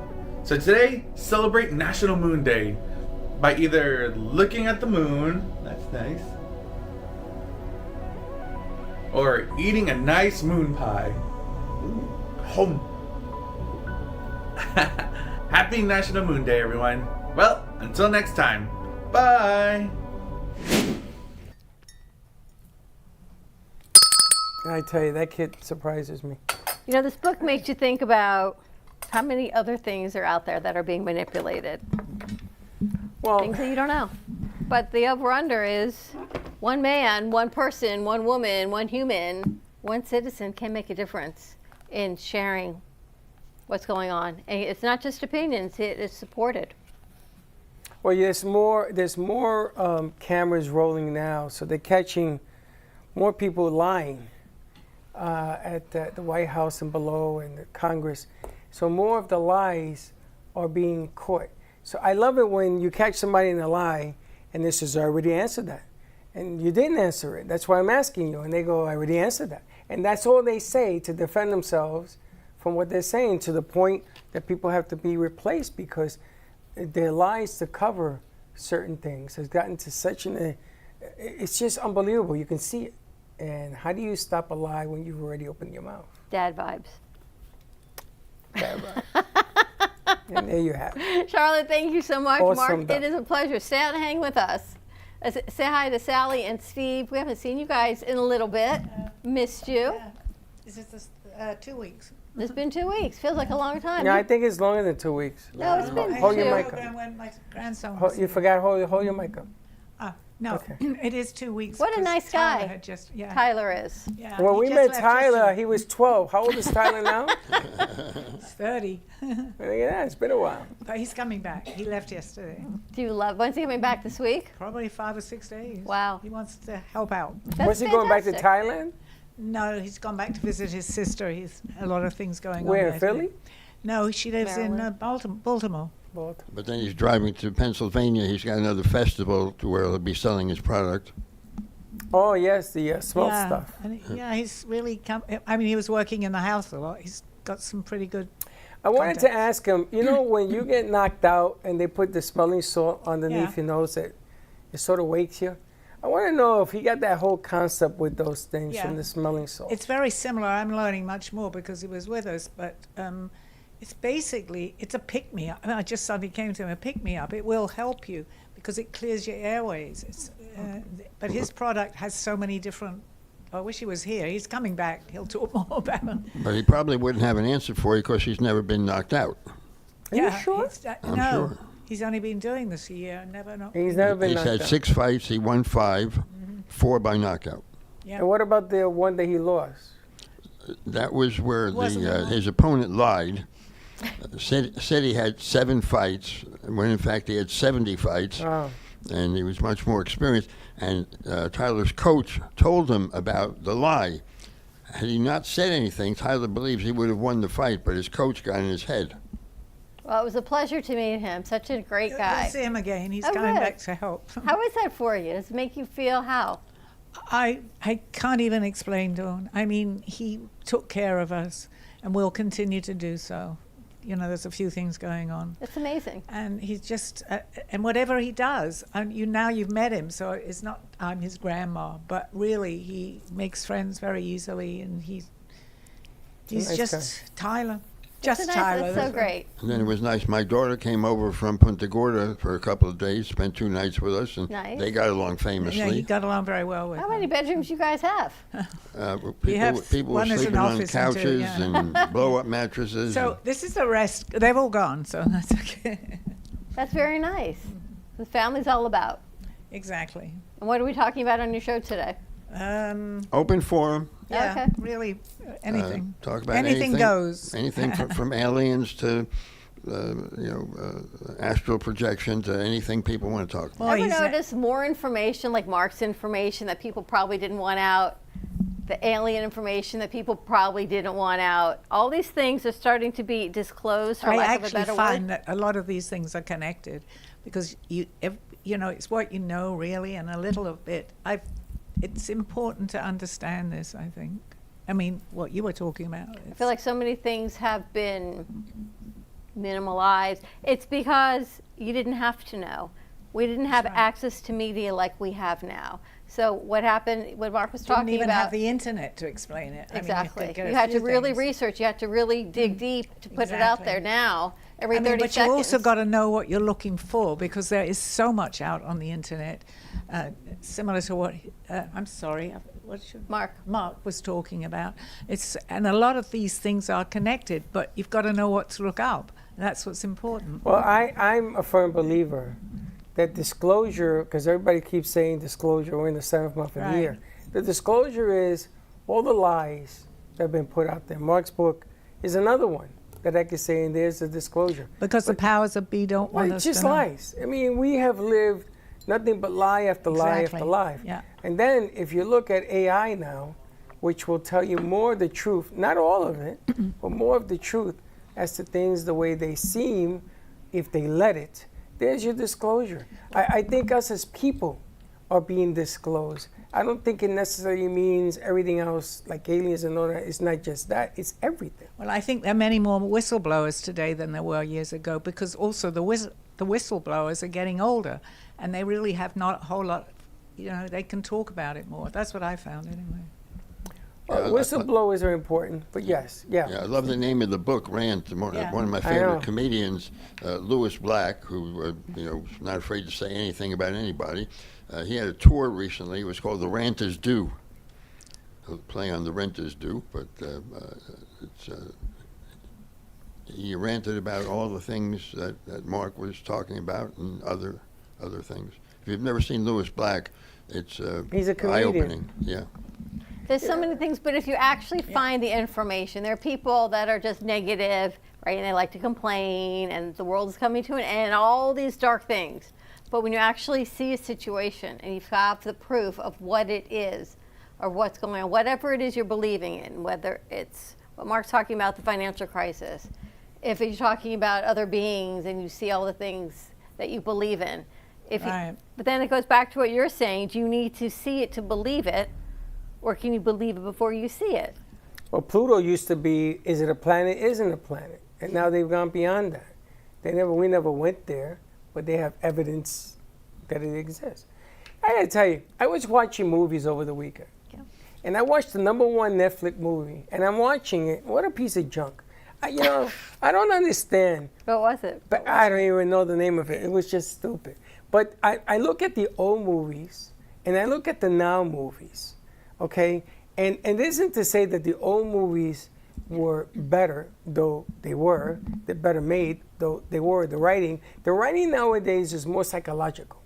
S7: So today, celebrate National Moon Day by either looking at the moon, that's nice, or eating a nice moon pie. Ooh, home. Happy National Moon Day, everyone. Well, until next time, bye.
S3: I tell you, that kid surprises me.
S4: You know, this book makes you think about how many other things are out there that are being manipulated.
S3: Well,
S4: things that you don't know. But the over-under is one man, one person, one woman, one human, one citizen can make a difference in sharing what's going on. And it's not just opinions, it is supported.
S3: well, there's more cameras rolling now, so they're catching more people lying at the White House and below and the Congress. So more of the lies are being caught. So I love it when you catch somebody in a lie and this is, I already answered that. And you didn't answer it. That's why I'm asking you. And they go, I already answered that. And that's all they say to defend themselves from what they're saying, to the point that people have to be replaced because their lies to cover certain things has gotten to such it's just unbelievable. You can see it. And how do you stop a lie when you've already opened your mouth?
S4: Dad vibes.
S3: Dad vibes. And there you have it.
S4: Charlotte, thank you so much.
S3: Awesome.
S4: Mark, it is a pleasure. Stay out and hang with us. Say hi to Sally and Steve. We haven't seen you guys in a little bit. Missed you.
S13: This is 2 weeks.
S4: It's been 2 weeks. Feels like a long time.
S3: Yeah, I think it's longer than 2 weeks.
S4: No, it's been
S3: Hold your
S4: two.
S3: mic up.
S13: When my grandson
S3: You forgot, hold your mic up.
S13: No,
S3: Okay.
S13: it is 2 weeks.
S4: What a nice
S13: Tyler
S4: guy
S13: had just, yeah.
S4: Tyler is.
S13: Yeah,
S3: When
S13: he
S3: we
S13: just
S3: met
S13: left
S3: Tyler,
S13: yesterday.
S3: he was 12. How old is Tyler now?
S13: He's 30.
S3: Yeah, it's been a while.
S13: But he's coming back. He left yesterday.
S4: Do you love, when's he coming back this week?
S13: Probably 5 or 6 days.
S4: Wow.
S13: He wants to help out.
S4: That's
S3: Was he going back to
S4: fantastic.
S3: Thailand?
S13: No, he's gone back to visit his sister. He's a lot of things going on.
S3: Where,
S13: there.
S3: Philly?
S13: No, she lives in
S4: Maryland.
S13: Baltimore.
S3: Baltimore.
S14: But then he's driving to Pennsylvania. He's got another festival to where he'll be selling his product.
S3: Oh yes, the smelt
S13: Yeah,
S3: stuff.
S13: and he's really I mean, he was working in the house a lot. He's got some pretty good.
S3: I wanted to
S13: contacts.
S3: ask him, you know, when you get knocked out and they put the smelling salt underneath your nose, it sort of wakes you. I want to know if he got that whole concept with those things from the smelling salt.
S13: It's very similar. I'm learning much more because he was with us, but it's basically, it's a pick-me-up. I mean, I just suddenly came to him, a pick-me-up. It will help you because it clears your airways. But his product has so many different, I wish he was here. He's coming back. He'll talk more about it.
S14: But he probably wouldn't have an answer for you because he's never been knocked out.
S3: Are you sure?
S14: I'm
S13: no,
S14: sure.
S13: He's only been doing this a year. Never knocked.
S3: He's never been
S14: He's
S3: knocked
S14: had
S3: out.
S14: 6 fights. He won 5, 4 by knockout.
S13: Yeah.
S3: And what about the one that he lost?
S14: That was where
S13: Wasn't it?
S14: his opponent lied. Said he had 7 fights, when in fact he had 70 fights.
S3: Oh.
S14: And he was much more experienced. And Tyler's coach told him about the lie. Had he not said anything, Tyler believes he would have won the fight, but his coach got in his head.
S4: Well, it was a pleasure to meet him. Such a great guy.
S13: We'll see him again. He's
S4: Oh,
S13: coming
S4: good.
S13: back to help.
S4: How is that for you? Does it make you feel how?
S13: I can't even explain, Dawn. I mean, he took care of us and will continue to do so. You know, there's a few things going on.
S4: It's amazing.
S13: And he's just, and whatever he does, and you've met him, so it's not I'm his grandma, but really he makes friends very easily, and he's
S3: nice
S13: just Tyler. Just
S4: It's
S13: Tyler.
S4: It's so great.
S14: And then it was nice. My daughter came over from Punta Gorda for a couple of days, spent 2 nights with us, and
S4: Nice.
S14: they got along famously.
S13: Yeah, he got along very well with
S4: How
S13: her.
S4: many bedrooms you guys have?
S14: People were
S13: one is an
S14: sleeping on
S13: office and two,
S14: couches
S13: yeah.
S14: and blow-up mattresses.
S13: So this is the rest. They've all gone, so that's okay.
S4: That's very nice. The family's all about.
S13: Exactly.
S4: And what are we talking about on your show today?
S14: Open forum.
S13: Yeah,
S4: Okay.
S13: really, anything.
S14: Talk about
S13: anything goes.
S14: Anything from aliens to, astral projection to anything people want to talk about.
S13: Well,
S4: Ever
S13: he's
S4: notice more information, like Mark's information, that people probably didn't want out? The alien information that people probably didn't want out. All these things are starting to be disclosed, for
S13: I
S4: lack of a
S13: actually
S4: better
S13: find
S4: word.
S13: that a lot of these things are connected because you know, it's what you know really, and a little of it. It's important to understand this, I think. I mean, what you were talking about.
S4: I feel like so many things have been minimalized. It's because you didn't have to know. We didn't have access to media like we have now. So what happened, what Mark was talking
S13: Didn't even
S4: about.
S13: have the internet to explain it.
S4: Exactly.
S13: I mean,
S4: You had to really research. You had to really dig deep to put it out
S13: Exactly.
S4: there. Now, every 30
S13: but
S4: seconds.
S13: you also got to know what you're looking for because there is so much out on the internet, similar to what I'm sorry, what's your
S4: Mark
S13: was talking about. And a lot of these things are connected, but you've got to know what to look up. That's what's important.
S3: Well, I'm a firm believer that disclosure, because everybody keeps saying disclosure, we're in the 7th month of the year. The disclosure is all the lies that have been put out there. Mark's book is another one that I could say, and there's a disclosure.
S13: Because the powers that be don't want
S3: Well,
S13: us
S3: it's just
S13: to know.
S3: lies. I mean, we have lived nothing but lie after lie
S13: Exactly.
S3: after lie.
S13: Yeah.
S3: And then if you look at AI now, which will tell you more of the truth, not all of it, but more of the truth as to things the way they seem if they let it. There's your disclosure. I think us as people are being disclosed. I don't think it necessarily means everything else, like aliens and all that. It's not just that, it's everything.
S13: Well, I think there are many more whistleblowers today than there were years ago because also the whistleblowers are getting older and they really have not a whole lot, they can talk about it more. That's what I found anyway.
S3: Whistleblowers are important, but yes, yeah.
S14: I love the name of the book, Rant. One of my
S3: I know.
S14: favorite comedians, Louis Black, who was not afraid to say anything about anybody. He had a tour recently. It was called The Rant Is Due. Playing on The Rent Is Due, but he ranted about all the things that Mark was talking about and other things. If you've never seen Louis Black, it's
S3: He's a comedian.
S14: eye-opening. Yeah.
S4: There's so many things, but if you actually find the information, there are people that are just negative, right? And they like to complain, and the world is coming to an end, all these dark things. But when you actually see a situation and you have the proof of what it is or what's going on, whatever it is you're believing in, whether it's what Mark's talking about, the financial crisis, if you're talking about other beings and you see all the things that you believe in.
S13: Right.
S4: But then it goes back to what you're saying. Do you need to see it to believe it, or can you believe it before you see it?
S3: Well, Pluto used to be, is it a planet? Isn't a planet. And now they've gone beyond that. We never went there, but they have evidence that it exists. I gotta tell you, I was watching movies over the weekend.
S4: Yeah.
S3: And I watched the #1 Netflix movie, and I'm watching it. What a piece of junk. I don't understand.
S4: What was it?
S3: But I don't even know the name of it. It was just stupid. But I look at the old movies, and I look at the now movies, okay? And it isn't to say that the old movies were better, though they were. They're better made, though they were. The writing nowadays is more psychological.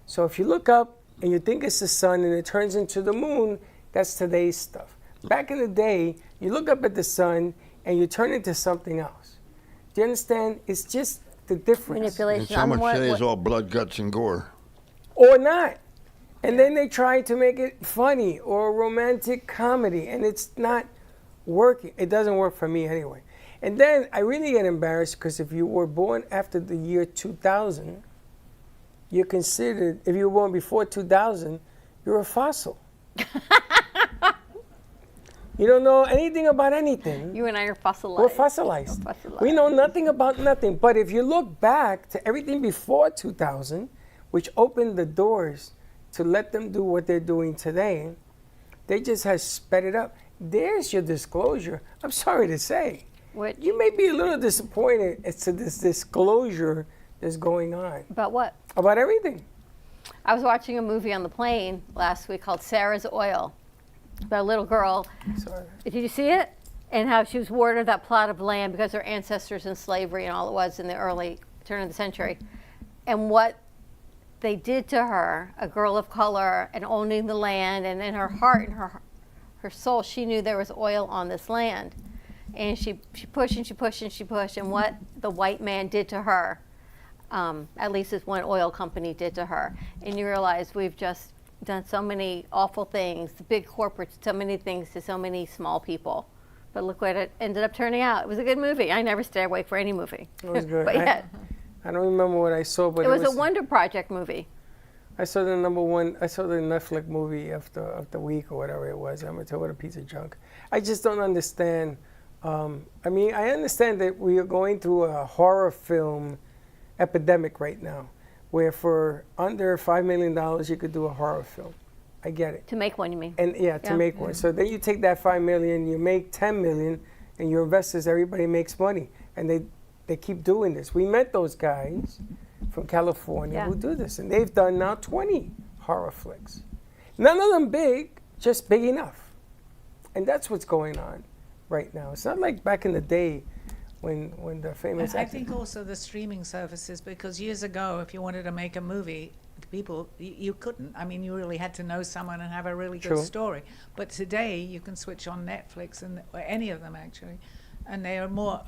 S3: So if you look up and you think it's the sun and it turns into the moon, that's today's stuff. Back in the day, you look up at the sun and you turn into something else. Do you understand? It's just the difference.
S4: Manipulation.
S14: And so much today is all blood, guts, and gore.
S3: Or not. And then they try to make it funny or a romantic comedy, and it's not working. It doesn't work for me anyway. And then I really get embarrassed because if you were born after the year 2000, you're considered, if you were born before 2000, you're a fossil. You don't know anything about anything.
S4: You and I are fossilized.
S3: We're fossilized. We know nothing about nothing. But if you look back to everything before 2000, which opened the doors to let them do what they're doing today, they just have sped it up. There's your disclosure. I'm sorry to say.
S4: What?
S3: You may be a little disappointed as to this disclosure that's going on.
S4: About what?
S3: About everything.
S4: I was watching a movie on the plane last week called Sarah's Oil, about a little girl.
S3: Sorry.
S4: Did you see it? And how she was awarded that plot of land because her ancestors in slavery and all it was in the early turn of the century. And what they did to her, a girl of color, and owning the land, and in her heart and her soul, she knew there was oil on this land. And she pushed and she pushed and she pushed, and what the white man did to her, at least this one oil company did to her. And you realize we've just done so many awful things, the big corporates, so many things to so many small people. But look what it ended up turning out. It was a good movie. I never stay awake for any movie.
S3: It was good.
S4: But yet,
S3: I don't remember what I saw, but
S4: it was a Wonder Project movie.
S3: I saw the #1. I saw the Netflix movie of the week or whatever it was. I'm gonna tell you what a piece of junk. I just don't understand. I mean, I understand that we are going through a horror film epidemic right now, where for under $5 million you could do a horror film. I get it.
S4: To make one, you mean?
S3: And to make one. So then you take that $5 million, you make $10 million, and your investors, everybody makes money, and they keep doing this. We met those guys from California who do this, and they've done now 20 horror flicks. None of them big, just big enough. And that's what's going on right now. It's not like back in the day when the famous
S13: I think also the streaming services, because years ago, if you wanted to make a movie, people, you couldn't. I mean, you really had to know someone and have a really good story. But today, you can switch on Netflix, or any of them actually, and they are more,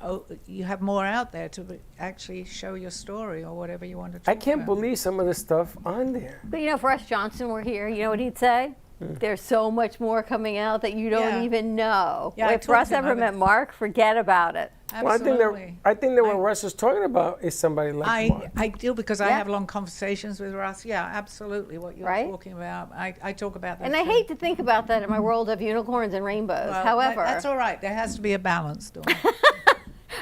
S13: you have more out there to actually show your story or whatever you want to talk
S3: I can't
S13: about.
S3: believe some of the stuff on there.
S4: But if Russ Johnson were here, you know what he'd say? There's so much more coming out that you don't even know.
S13: Yeah,
S4: if Russ ever met Mark, forget about it.
S13: Absolutely.
S3: I think that what Russ is talking about is somebody like Mark.
S13: I do, because I have long conversations with Russ. Yeah, absolutely what you're talking about. I talk about that.
S4: And I hate to think about that in my world of unicorns and rainbows.
S13: Well,
S4: However,
S13: that's all right. There has to be a balance, Dawn.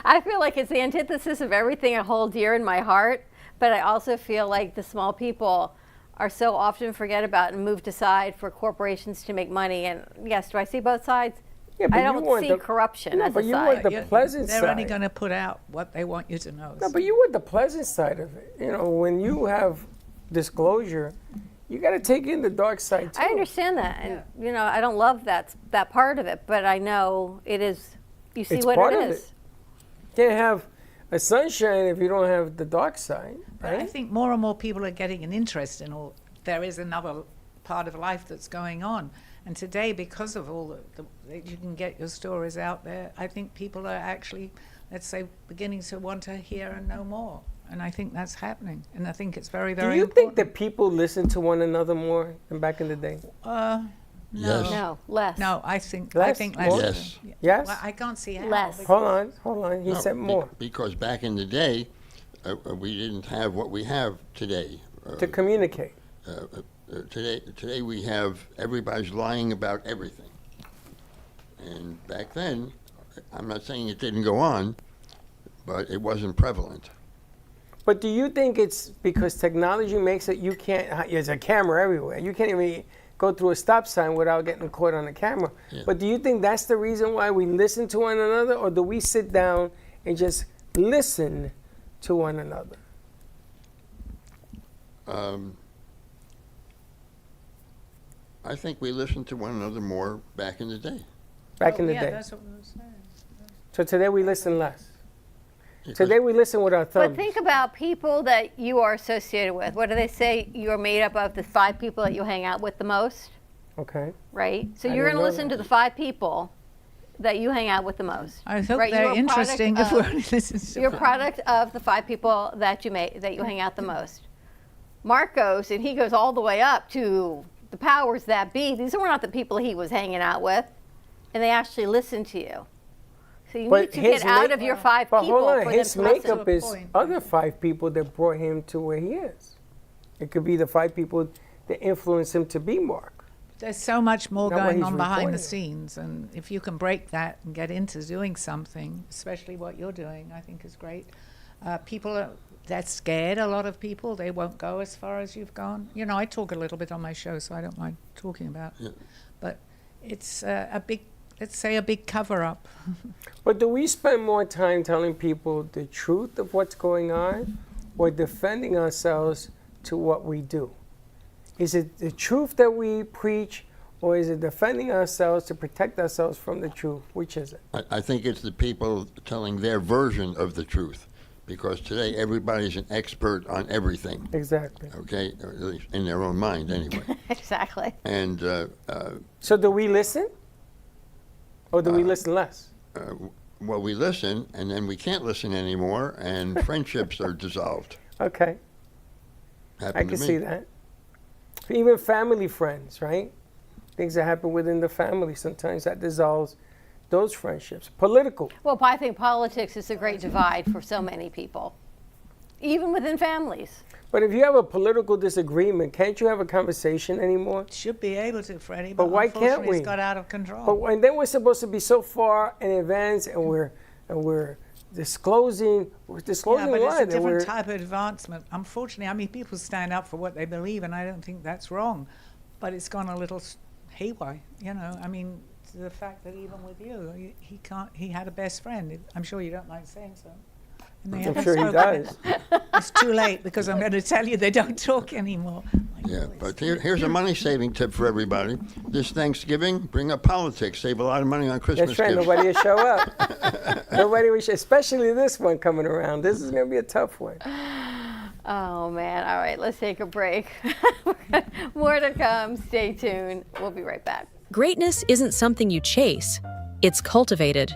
S4: I feel like it's the antithesis of everything I hold dear in my heart, but I also feel like the small people are so often forget about and moved aside for corporations to make money. And yes, do I see both sides?
S3: Yeah, but
S4: I don't see corruption as
S3: but
S4: a
S3: you
S4: side.
S3: want the pleasant side.
S13: They're only going to put out what they want you to know.
S3: No, but you want the pleasant side of it. You know, when you have disclosure, you got to take in the dark side too.
S4: I understand that, and I don't love that part of it, but I know it is. You see
S3: It's
S4: what
S3: part
S4: it
S3: of
S4: is.
S3: it. You can't have a sunshine if you don't have the dark side, right?
S13: I think more and more people are getting an interest in all. There is another part of life that's going on. And today, because of all that you can get your stories out there, I think people are actually, let's say, beginning to want to hear and know more. And I think that's happening. And I think it's very, very
S3: Do you
S13: important.
S3: think that people listen to one another more than back in the day?
S5: No.
S14: Yes.
S4: No, less.
S13: No, I think
S3: Less?
S13: less.
S3: More?
S14: Yes.
S3: Yes?
S13: Well, I can't see how.
S4: Less.
S13: because-
S3: Hold on. He
S14: No,
S3: said more.
S14: Because back in the day, we didn't have what we have today.
S3: To communicate.
S14: Today we have everybody's lying about everything. And back then, I'm not saying it didn't go on, but it wasn't prevalent.
S3: But do you think it's because technology makes it you can't, there's a camera everywhere. You can't even go through a stop sign without getting caught on the camera.
S14: Yeah.
S3: But do you think that's the reason why we listen to one another, or do we sit down and just listen to one another?
S14: I think we listened to one another more back in the day.
S3: Back in the
S13: yeah,
S3: day.
S13: that's what we were saying.
S3: So today we listen less.
S14: Because-
S3: Today we listen with our thumbs.
S4: But think about people that you are associated with. What do they say? You're made up of the 5 people that you hang out with the most,
S3: Okay.
S4: right? So
S3: I
S4: you're
S3: didn't
S4: going to
S3: know
S4: listen
S3: that.
S4: to the 5 people that you hang out with the most.
S13: I hope
S4: right?
S13: they're
S4: You're a product
S13: interesting if
S4: of-
S13: we only listen to
S4: You're a
S13: them.
S4: product of the 5 people that you hang out the most. Mark goes, and he goes all the way up to the powers that be. These were not the people he was hanging out with, and they actually listen to you. So you need to get out of your 5
S3: But
S4: people
S3: hold on,
S4: for
S3: his
S4: them to listen.
S3: makeup is other 5 people that brought him to where he is. It could be the 5 people that influenced him to be Mark.
S13: There's so much more
S3: Not what
S13: going
S3: he's
S13: on behind the
S3: reporting.
S13: scenes, and if you can break that and get into doing something, especially what you're doing, I think is great. People that's scared. A lot of people, they won't go as far as you've gone. You know, I talk a little bit on my show, so I don't mind talking about it. But it's a big, let's say, a big cover-up.
S3: But do we spend more time telling people the truth of what's going on, or defending ourselves to what we do? Is it the truth that we preach, or is it defending ourselves to protect ourselves from the truth? Which is it?
S14: I think it's the people telling their version of the truth, because today everybody's an expert on everything.
S3: Exactly.
S14: Okay, or at least in their own mind, anyway.
S4: Exactly.
S14: And
S3: So do we listen, or do we listen less?
S14: well, we listen, and then we can't listen anymore, and friendships are dissolved.
S3: Okay,
S14: Happened
S3: I
S14: to
S3: can
S14: me.
S3: see that. Even family friends, right? Things that happen within the family, sometimes that dissolves those friendships. Political.
S4: Well, I think politics is a great divide for so many people, even within families.
S3: But if you have a political disagreement, can't you have a conversation anymore?
S13: Should be able to, Freddie,
S3: But why can't
S13: unfortunately
S3: we?
S13: it's got out of control.
S3: But and then we're supposed to be so far in advance, and we're disclosing
S13: Yeah,
S3: what?
S13: but it's a
S3: And we're-
S13: different type of advancement. Unfortunately, I mean, people stand up for what they believe, and I don't think that's wrong. But it's gone a little haywire, you know. I mean, to the fact that even with you, he had a best friend. I'm sure you don't like saying so. And they
S3: I'm
S13: haven't
S3: sure he
S13: spoken.
S3: does.
S13: It's too late because I'm going to tell you they don't talk anymore.
S14: Yeah, but here's a money-saving tip for everybody. This Thanksgiving, bring up politics. Save a lot of money on Christmas
S3: That's right.
S14: gifts.
S3: Nobody will show up. Nobody will show, especially this one coming around. This is going to be a tough one.
S4: Oh, man. All right, let's take a break. More to come. Stay tuned. We'll be right back.
S15: Greatness isn't something you chase, it's cultivated.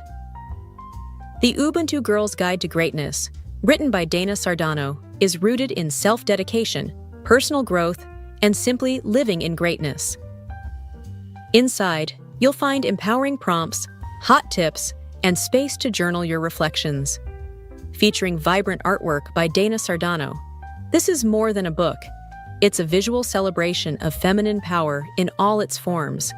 S15: The Ubuntu Girls Guide to Greatness, written by Dana Sardano, is rooted in self-dedication, personal growth, and simply living in greatness. Inside, you'll find empowering prompts, hot tips, and space to journal your reflections. Featuring vibrant artwork by Dana Sardano, this is more than a book. It's a visual celebration of feminine power in all its forms.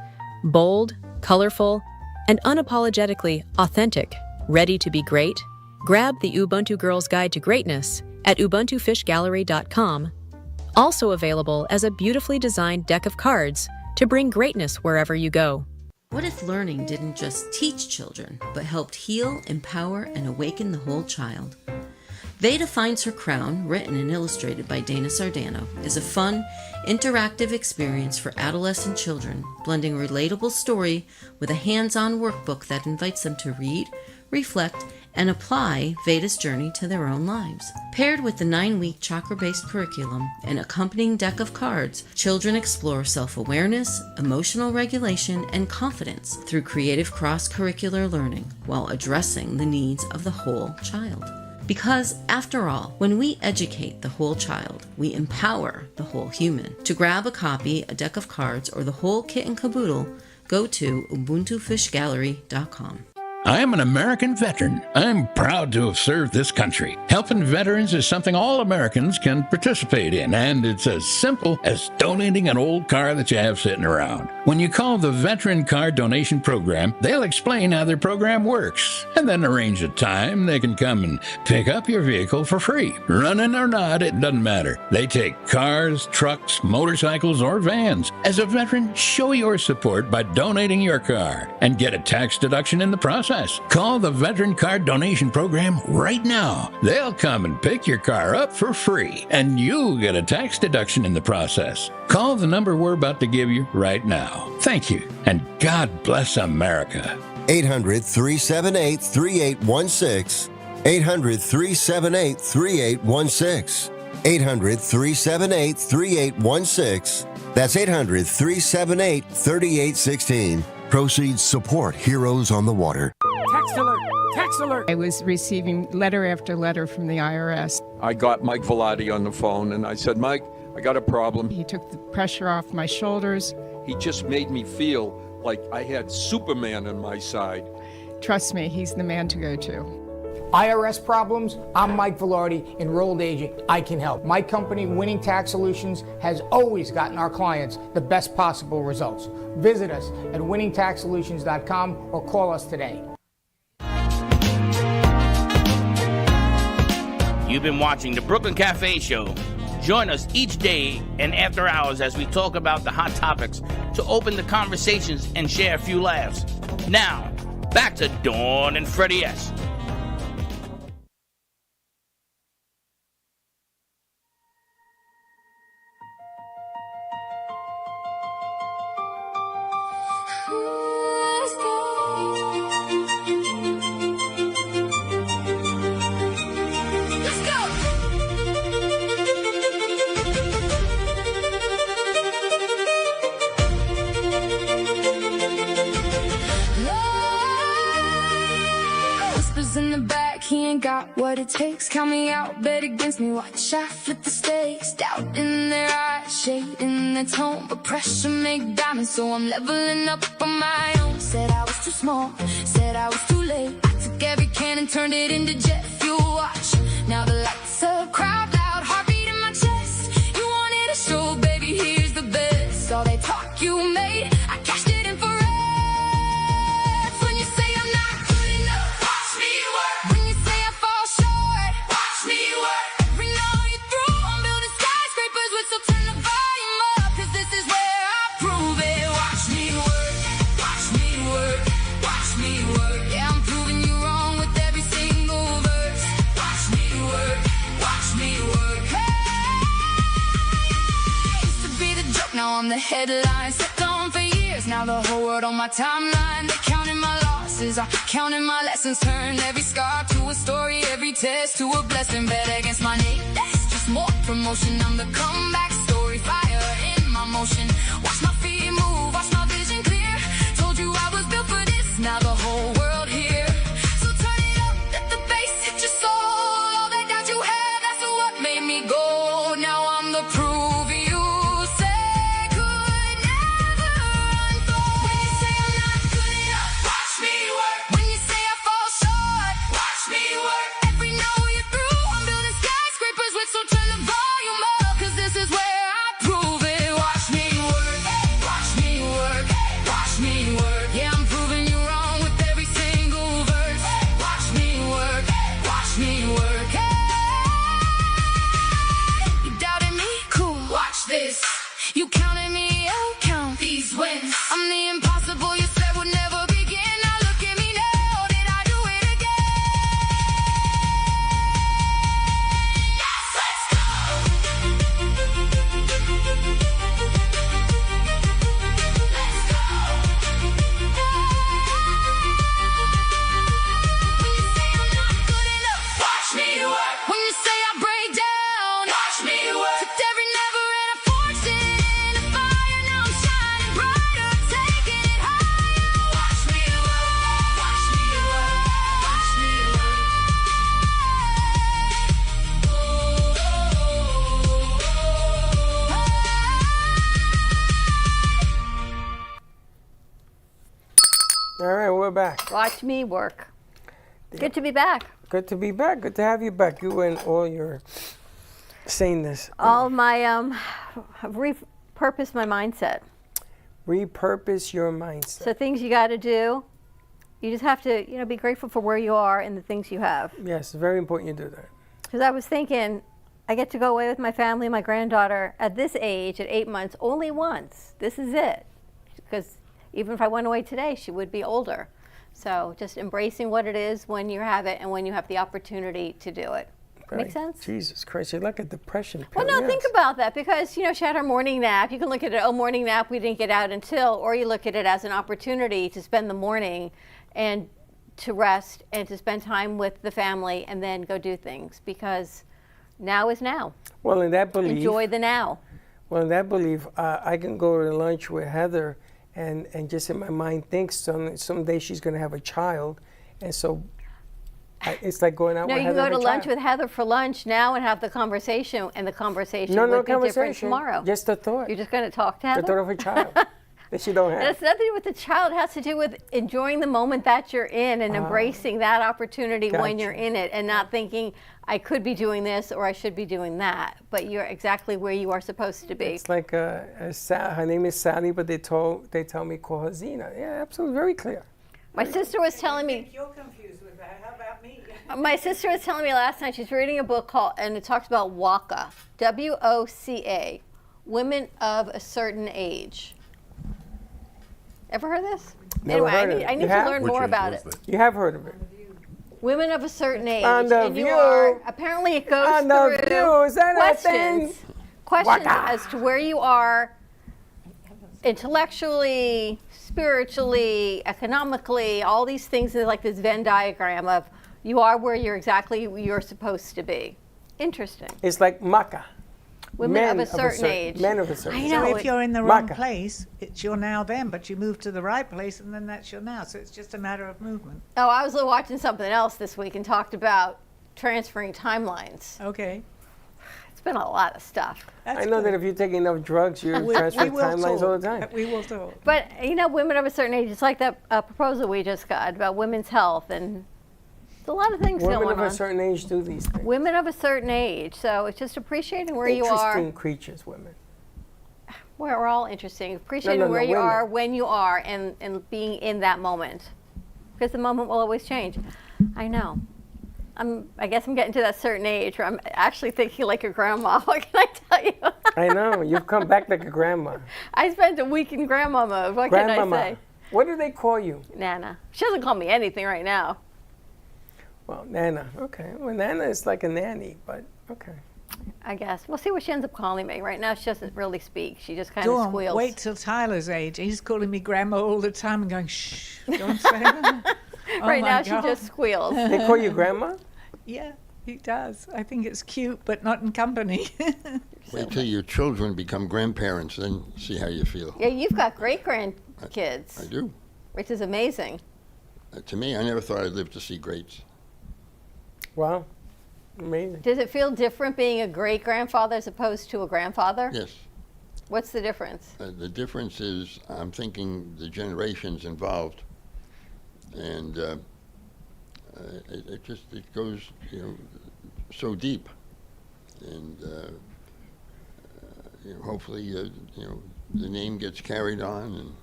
S15: Bold, colorful, and unapologetically authentic. Ready to be great? Grab the Ubuntu Girls Guide to Greatness at ubuntufishgallery.com. Also available as a beautifully designed deck of cards to bring greatness wherever you go.
S16: What if learning didn't just teach children, but helped heal, empower, and awaken the whole child? Veda Finds Her Crown, written and illustrated by Dana Sardano, is a fun, interactive experience for adolescent children, blending a relatable story with a hands-on workbook that invites them to read, reflect, and apply Veda's journey to their own lives. Paired with the 9-week chakra-based curriculum and accompanying deck of cards, children explore self-awareness, emotional regulation, and confidence through creative cross-curricular learning while addressing the needs of the whole child. Because, after all, when we educate the whole child, we empower the whole human. To grab a copy, a deck of cards, or the whole kit and caboodle, go to ubuntufishgallery.com.
S17: I am an American veteran. I'm proud to have served this country. Helping veterans is something all Americans can participate in, and it's as simple as donating an old car that you have sitting around. When you call the Veteran Car Donation Program, they'll explain how their program works, and then arrange a time they can come and pick up your vehicle for free. Running or not, it doesn't matter. They take cars, trucks, motorcycles, or vans. As a veteran, show your support by donating your car and get a tax deduction in the process. Call the Veteran Car Donation Program right now. They'll come and pick your car up for free, and you'll get a tax deduction in the process. Call the number we're about to give you right now. Thank you, and God bless America.
S18: 800-378-3816. 800-378-3816. 800-378-3816. That's 800-378-3816. Proceeds support Heroes on the Water.
S19: Text alert! Text alert! I was receiving letter after letter from the IRS.
S20: I got Mike Velati on the phone and I said, Mike, I got a problem.
S19: He took the pressure off my shoulders.
S20: He just made me feel like I had Superman on my side.
S19: Trust me, he's the man to go to.
S21: IRS problems? I'm Mike Velarde, enrolled agent. I can help. My company, Winning Tax Solutions, has always gotten our clients the best possible results. Visit us at winningtaxsolutions.com or call us today.
S2: You've been watching the Brooklyn Cafe Show. Join us each day and after hours as we talk about the hot topics to open the conversations and share a few laughs. Now, back to Dawn and Freddie S.
S1: What it takes, count me out, bet against me, watch I flip the stakes. Doubt in their eyes, shade in their tone, but pressure make diamonds, so I'm leveling up on my own. Said I was too small, said I was too late. I took every can and turned it into jet fuel. Watch, now the lights up, crowd loud, heartbeat in my chest. You wanted a show, baby, here's the best. All they talk you made, I cashed it in for it. When you say I'm not good enough, watch me work. When you say I fall short, watch me work. Every note you threw, I'm building skyscrapers with, so turn the volume up, 'cause this is where I prove it. Watch me work, watch me work, watch me work. Yeah, I'm proving you wrong with every single verse. Watch me work, watch me work. Hey, used to be the joke, now I'm the headline. Set on for years, now the whole world on my timeline. They counting my losses, I'm counting my lessons. Turn every scar to a story, every test to a blessing. Bet against my name, that's just more promotion. I'm the comeback story, fire in my motion. Watch my feet move, watch my vision clear. Told you I was built for this, now the whole world here. So turn it up, let the bass hit your soul. All that doubt you had, that's what made me go. Now I'm the proof you say could never unfold. When you say I'm not good enough, watch me work. When you say I fall short, watch me work. Every note you threw, I'm building skyscrapers with, so turn the volume up, 'cause this is where I prove it. Watch me work, watch me work, watch me work. Yeah, I'm proving you wrong with every single
S3: back.
S4: Watch me work. Good to be back.
S3: Good to be back. Good to have you back. You and all your saneness.
S4: All my repurpose my mindset.
S3: Repurpose your mindset.
S4: So things you got to do. You just have to, be grateful for where you are and the things you have.
S3: Yes, it's very important you do that.
S4: Because I was thinking, I get to go away with my family, my granddaughter, at this age, at 8 months, only once. This is it. Because even if I went away today, she would be older. So just embracing what it is when you have it and when you have the opportunity to do it.
S3: Right.
S4: Make sense?
S3: Jesus Christ, you're like a depression
S4: Well,
S3: pill.
S4: no, think about that because, she had her morning nap. You can look at it, morning nap, we didn't get out until, or you look at it as an opportunity to spend the morning and to rest and to spend time with the family and then go do things because now is now.
S3: Well, in that belief.
S4: Enjoy the now.
S3: Well, in that belief, I can go to lunch with Heather and just in my mind think someday she's going to have a child. And so it's like going out with Heather.
S4: No, you can go to lunch with Heather for lunch now and have the conversation, and the conversation would be different tomorrow.
S3: Just a thought.
S4: You're just going to talk to Heather?
S3: The thought of a child that she don't have.
S4: And it's nothing to do with the child. It has to do with enjoying the moment that you're in and embracing that opportunity when you're in it and not thinking, I could be doing this or I should be doing that. But you're exactly where you are supposed to be.
S3: It's like her name is Sally, but they tell me call her Zena. Yeah, absolutely, very clear.
S4: My sister was telling me.
S13: You're confused with that. How about me?
S4: My sister was telling me last night she's reading a book called, and it talks about WOCA, WOCA, women of a certain age. Ever heard this?
S3: Never heard of
S4: Anyway,
S3: it.
S4: I need to learn more about it.
S3: You have heard of it.
S4: Women of a certain age.
S3: On the
S4: and you
S3: View.
S4: are, apparently it goes
S3: On the
S4: through
S3: View. Is that a thing?
S4: questions
S3: Waka.
S4: as to where you are intellectually, spiritually, economically, all these things. Like this Venn diagram of you are where you're supposed to be. Interesting.
S3: It's like Makkah.
S4: Women of a certain age.
S3: Men of a certain age.
S4: I know.
S13: So if you're in the wrong place, it's your now then, but you move to the right place and then that's your now. So it's just a matter of movement.
S4: Oh, I was watching something else this week and talked about transferring timelines.
S13: Okay.
S4: It's been a lot of stuff.
S3: I know that if you take enough drugs, you transfer timelines all the time.
S13: We will talk.
S4: But, women of a certain age, it's like that proposal we just got about women's health and there's a lot of things going on.
S3: Women of a certain age do these things.
S4: Women of a certain age. So it's just appreciating where you are.
S3: Interesting creatures, women.
S4: We're all interesting. Appreciating where you are, when you are, and being in that moment. Because the moment will always change. I know. I guess I'm getting to that certain age where I'm actually thinking like a grandma. What can I tell you?
S3: I know. You've come back like a grandma.
S4: I spent a week in grandma mode. What can I say?
S3: What do they call you?
S4: Nana. She doesn't call me anything right now.
S3: Well, Nana. Okay. Well, Nana is like a nanny, but okay.
S4: I guess. We'll see what she ends up calling me. Right now, she doesn't really speak. She just kind of squeals.
S13: Wait till Tyler's age. He's calling me grandma all the time and going, shh, don't say that.
S4: Right now, she just squeals.
S3: They call you grandma?
S13: Yeah, he does. I think it's cute, but not in company.
S14: Wait till your children become grandparents, then see how you feel.
S4: Yeah, you've got great grandkids.
S14: I do.
S4: Which is amazing.
S14: To me, I never thought I'd live to see greats.
S3: Wow. Amazing.
S4: Does it feel different being a great-grandfather as opposed to a grandfather?
S14: Yes.
S4: What's the difference?
S14: The difference is I'm thinking the generations involved, and it goes so deep, and hopefully the name gets carried on. And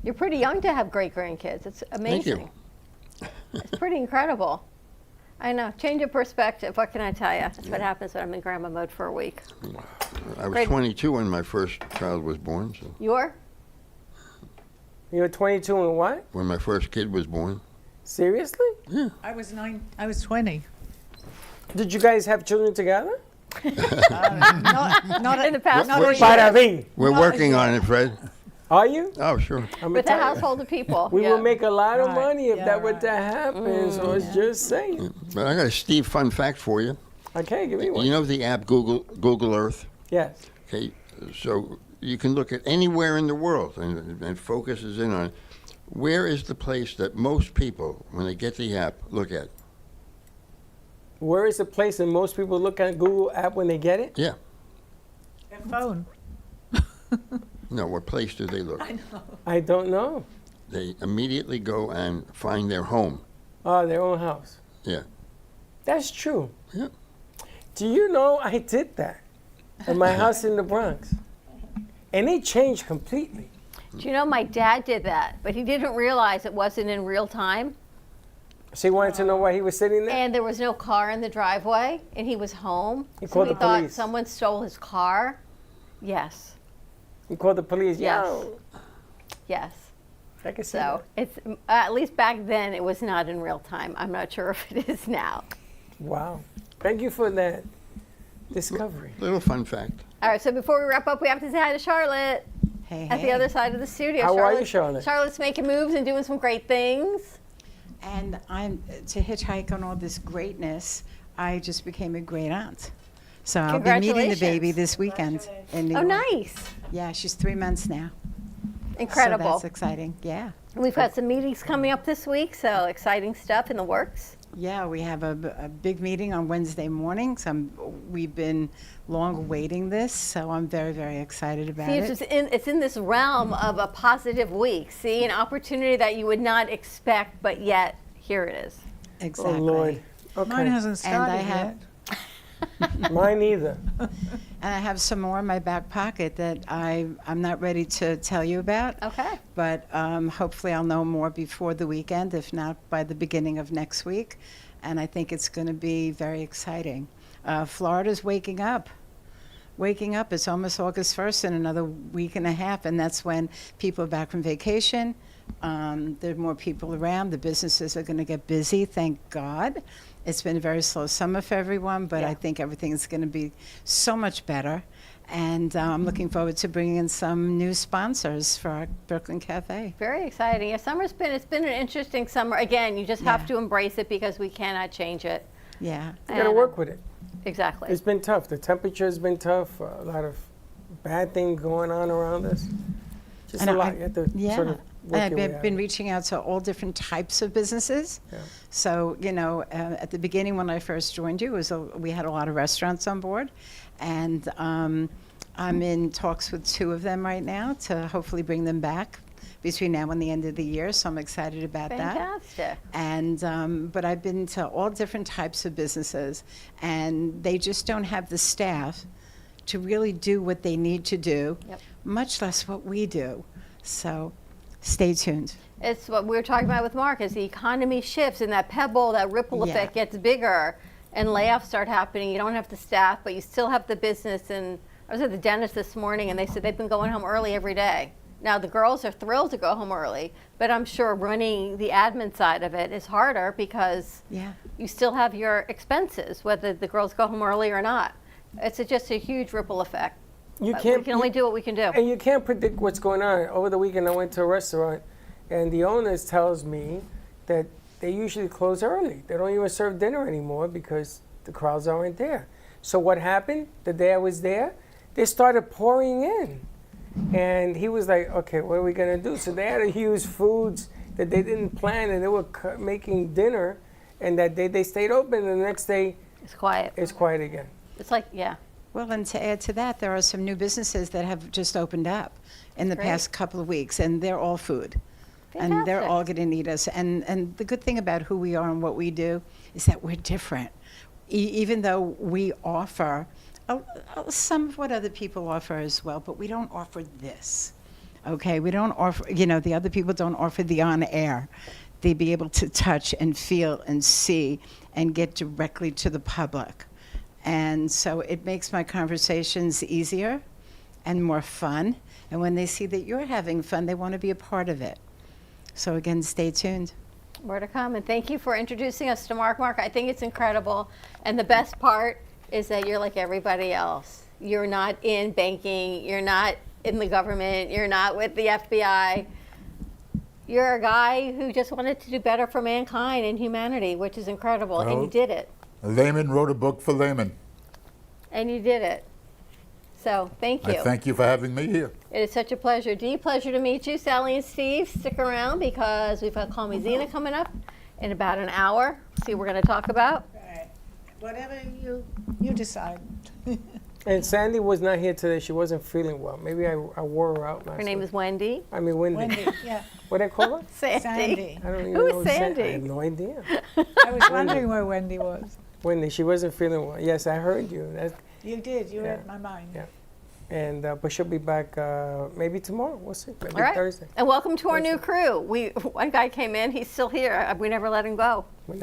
S4: you're pretty young to have great-grandkids. It's amazing.
S14: Thank you.
S4: It's pretty incredible. I know. Change of perspective. What can I tell you? That's what happens when I'm in grandma mode for a week.
S14: I was 22 when my first child was born. So.
S4: You were?
S3: You were 22 and what?
S14: When my first kid was born.
S3: Seriously?
S14: Yeah.
S13: I was 20.
S3: Did you guys have children together?
S13: Not
S4: in the past.
S14: We're working on it, Fred.
S3: Are you?
S14: Oh, sure.
S4: With a household of people.
S3: We
S4: yeah.
S3: will make a lot of money if that were to happen. So I was just saying.
S14: But I got a Steve fun fact for you.
S3: Okay, give me one.
S14: You know the app Google Earth?
S3: Yes.
S14: Okay, so you can look at anywhere in the world and focuses in on it. Where is the place that most people, when they get the app, look at?
S3: Where is the place that most people look at Google app when they get it?
S14: Yeah.
S13: Their phone.
S14: No, what place do they look?
S13: I know.
S3: I don't know.
S14: they immediately go and find their home.
S3: Oh, their own house.
S14: Yeah.
S3: That's true.
S14: Yeah.
S3: Do you know I did that in my house in the Bronx? And it changed completely.
S4: Do you know my dad did that, but he didn't realize it wasn't in real time.
S3: So he wanted to know why he was sitting there?
S4: And there was no car in the driveway, and he was home.
S3: He
S4: so
S3: called
S4: he
S3: the
S4: thought
S3: police.
S4: someone stole his car. Yes.
S3: He called the police.
S4: Yes.
S3: Yo.
S4: Yes.
S3: I can see
S4: So it's at least back then it was not in real time. I'm not sure if it is now.
S3: Wow. Thank you for that discovery.
S14: Little fun fact.
S4: All right. So before we wrap up, we have to say hi to Charlotte at the other side of the studio.
S3: How are you, Charlotte?
S4: Charlotte's making moves and doing some great things.
S5: And I'm to hitchhike on all this greatness. I just became a great aunt. So I'll be meeting the baby this weekend in New York.
S4: Nice.
S5: Yeah, she's 3 months now.
S4: Incredible.
S5: So that's exciting. Yeah.
S4: We've got some meetings coming up this week, so exciting stuff in the works.
S5: Yeah, we have a big meeting on Wednesday morning. So we've been long awaiting this, so I'm very, very excited about
S4: See,
S5: it.
S4: it's in this realm of a positive week. See, an opportunity that you would not expect, but yet here it is.
S5: Exactly.
S3: Oh, Lord. Okay.
S13: Mine hasn't started
S5: And I have,
S13: yet.
S3: Mine either.
S5: And I have some more in my back pocket that I'm not ready to tell you about.
S4: Okay.
S5: But hopefully I'll know more before the weekend, if not by the beginning of next week. And I think it's going to be very exciting. Florida's waking up. Waking up. It's almost August 1st in another week and a half, and that's when people are back from vacation. There are more people around. The businesses are going to get busy, thank God. It's been a very slow summer for everyone, but I think everything is going to be so much better. And I'm looking forward to bringing in some new sponsors for our Brooklyn Cafe.
S4: Very exciting. Yeah, it's been an interesting summer. Again, you just have to embrace it because we cannot change it.
S5: Yeah.
S3: You got to work with it.
S4: Exactly.
S3: It's been tough. The temperature has been tough. A lot of bad things going on around us. Just a lot. You have to sort of work
S5: I've
S3: your way out.
S5: been reaching out to all different types of businesses.
S3: Yeah.
S5: So, at the beginning when I first joined you, we had a lot of restaurants on board. And I'm in talks with 2 of them right now to hopefully bring them back between now and the end of the year. So I'm excited about that.
S4: Fantastic.
S5: And but I've been to all different types of businesses, and they just don't have the staff to really do what they need to do, much less what we do. So stay tuned.
S4: It's what we were talking about with Mark. As the economy shifts and that pebble, that ripple effect gets bigger, and layoffs start happening, you don't have the staff, but you still have the business. And I was at the dentist this morning, and they said they've been going home early every day. Now, the girls are thrilled to go home early, but I'm sure running the admin side of it is harder because you still have your expenses, whether the girls go home early or not. It's just a huge ripple effect.
S3: We
S4: can only do what we can do.
S3: And you can't predict what's going on. Over the weekend, I went to a restaurant, and the owner tells me that they usually close early. They don't even serve dinner anymore because the crowds aren't there. So what happened the day I was there? They started pouring in. And he was like, okay, what are we going to do? So they had to use foods that they didn't plan, and they were making dinner. And that day they stayed open, and the next day
S4: it's quiet.
S3: It's quiet again.
S4: It's like,
S5: Well, and to add to that, there are some new businesses that have just opened up in the past couple of weeks, and they're all food. And they're all going to need us. And the good thing about who we are and what we do is that we're different. Even though we offer some of what other people offer as well, but we don't offer this. Okay, we don't offer, the other people don't offer the on air. They be able to touch and feel and see and get directly to the public. And so it makes my conversations easier and more fun. And when they see that you're having fun, they want to be a part of it. So again, stay tuned.
S4: More to come. And thank you for introducing us to Mark. Mark, I think it's incredible. And the best part is that you're like everybody else. You're not in banking. You're not in the government. You're not with the FBI. You're a guy who just wanted to do better for mankind and humanity, which is incredible.
S10: Well,
S4: and you did it.
S10: A layman wrote a book for laymen.
S4: And you did it. So thank you.
S10: I thank you for having me here.
S4: It is such a pleasure. Dee, pleasure to meet you. Sally and Steve, stick around because we've got Call Me Zena coming up in about an hour. See what we're going to talk about.
S13: Whatever you decide.
S3: And Sandy was not here today. She wasn't feeling well. Maybe I wore her out last
S4: Her name
S3: week.
S4: is Wendy.
S3: I mean, Wendy.
S13: Wendy, yeah.
S3: What do they call her?
S4: Sandy.
S3: I don't even
S4: Who
S3: know.
S4: is Sandy?
S3: I have no idea.
S13: I was wondering where Wendy was.
S3: Wendy, she wasn't feeling well. Yes, I heard you.
S13: You did. You read my mind.
S3: Yeah. And but she'll be back maybe tomorrow. We'll see. Maybe
S4: All right.
S3: Thursday.
S4: And welcome to our new crew. One guy came in. He's still here. We never let him go.
S3: And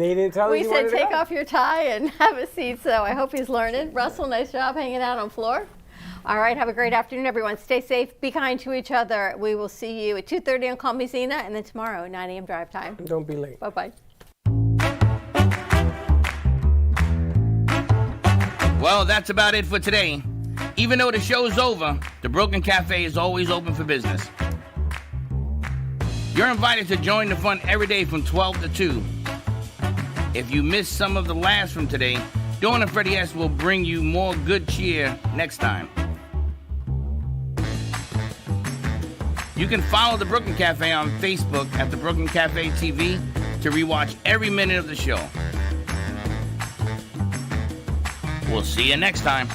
S3: they didn't tell us
S4: We
S3: he
S4: said
S3: wanted to
S4: take
S3: go.
S4: off your tie and have a seat. So I hope he's learning. Russell, nice job hanging out on floor. All right. Have a great afternoon, everyone. Stay safe. Be kind to each other. We will see you at 2:30 on Call Me Zena, and then tomorrow at 9 a.m. drive time.
S3: Don't be late.
S4: Bye-bye.
S2: Well, that's about it for today. Even though the show's over, the Brooklyn Cafe is always open for business. You're invited to join the fun every day from 12 to 2. If you missed some of the laughs from today, Dawn and Freddie S. will bring you more good cheer next time. You can follow the Brooklyn Cafe on Facebook at the Brooklyn Cafe TV to rewatch every minute of the show. We'll see you next time.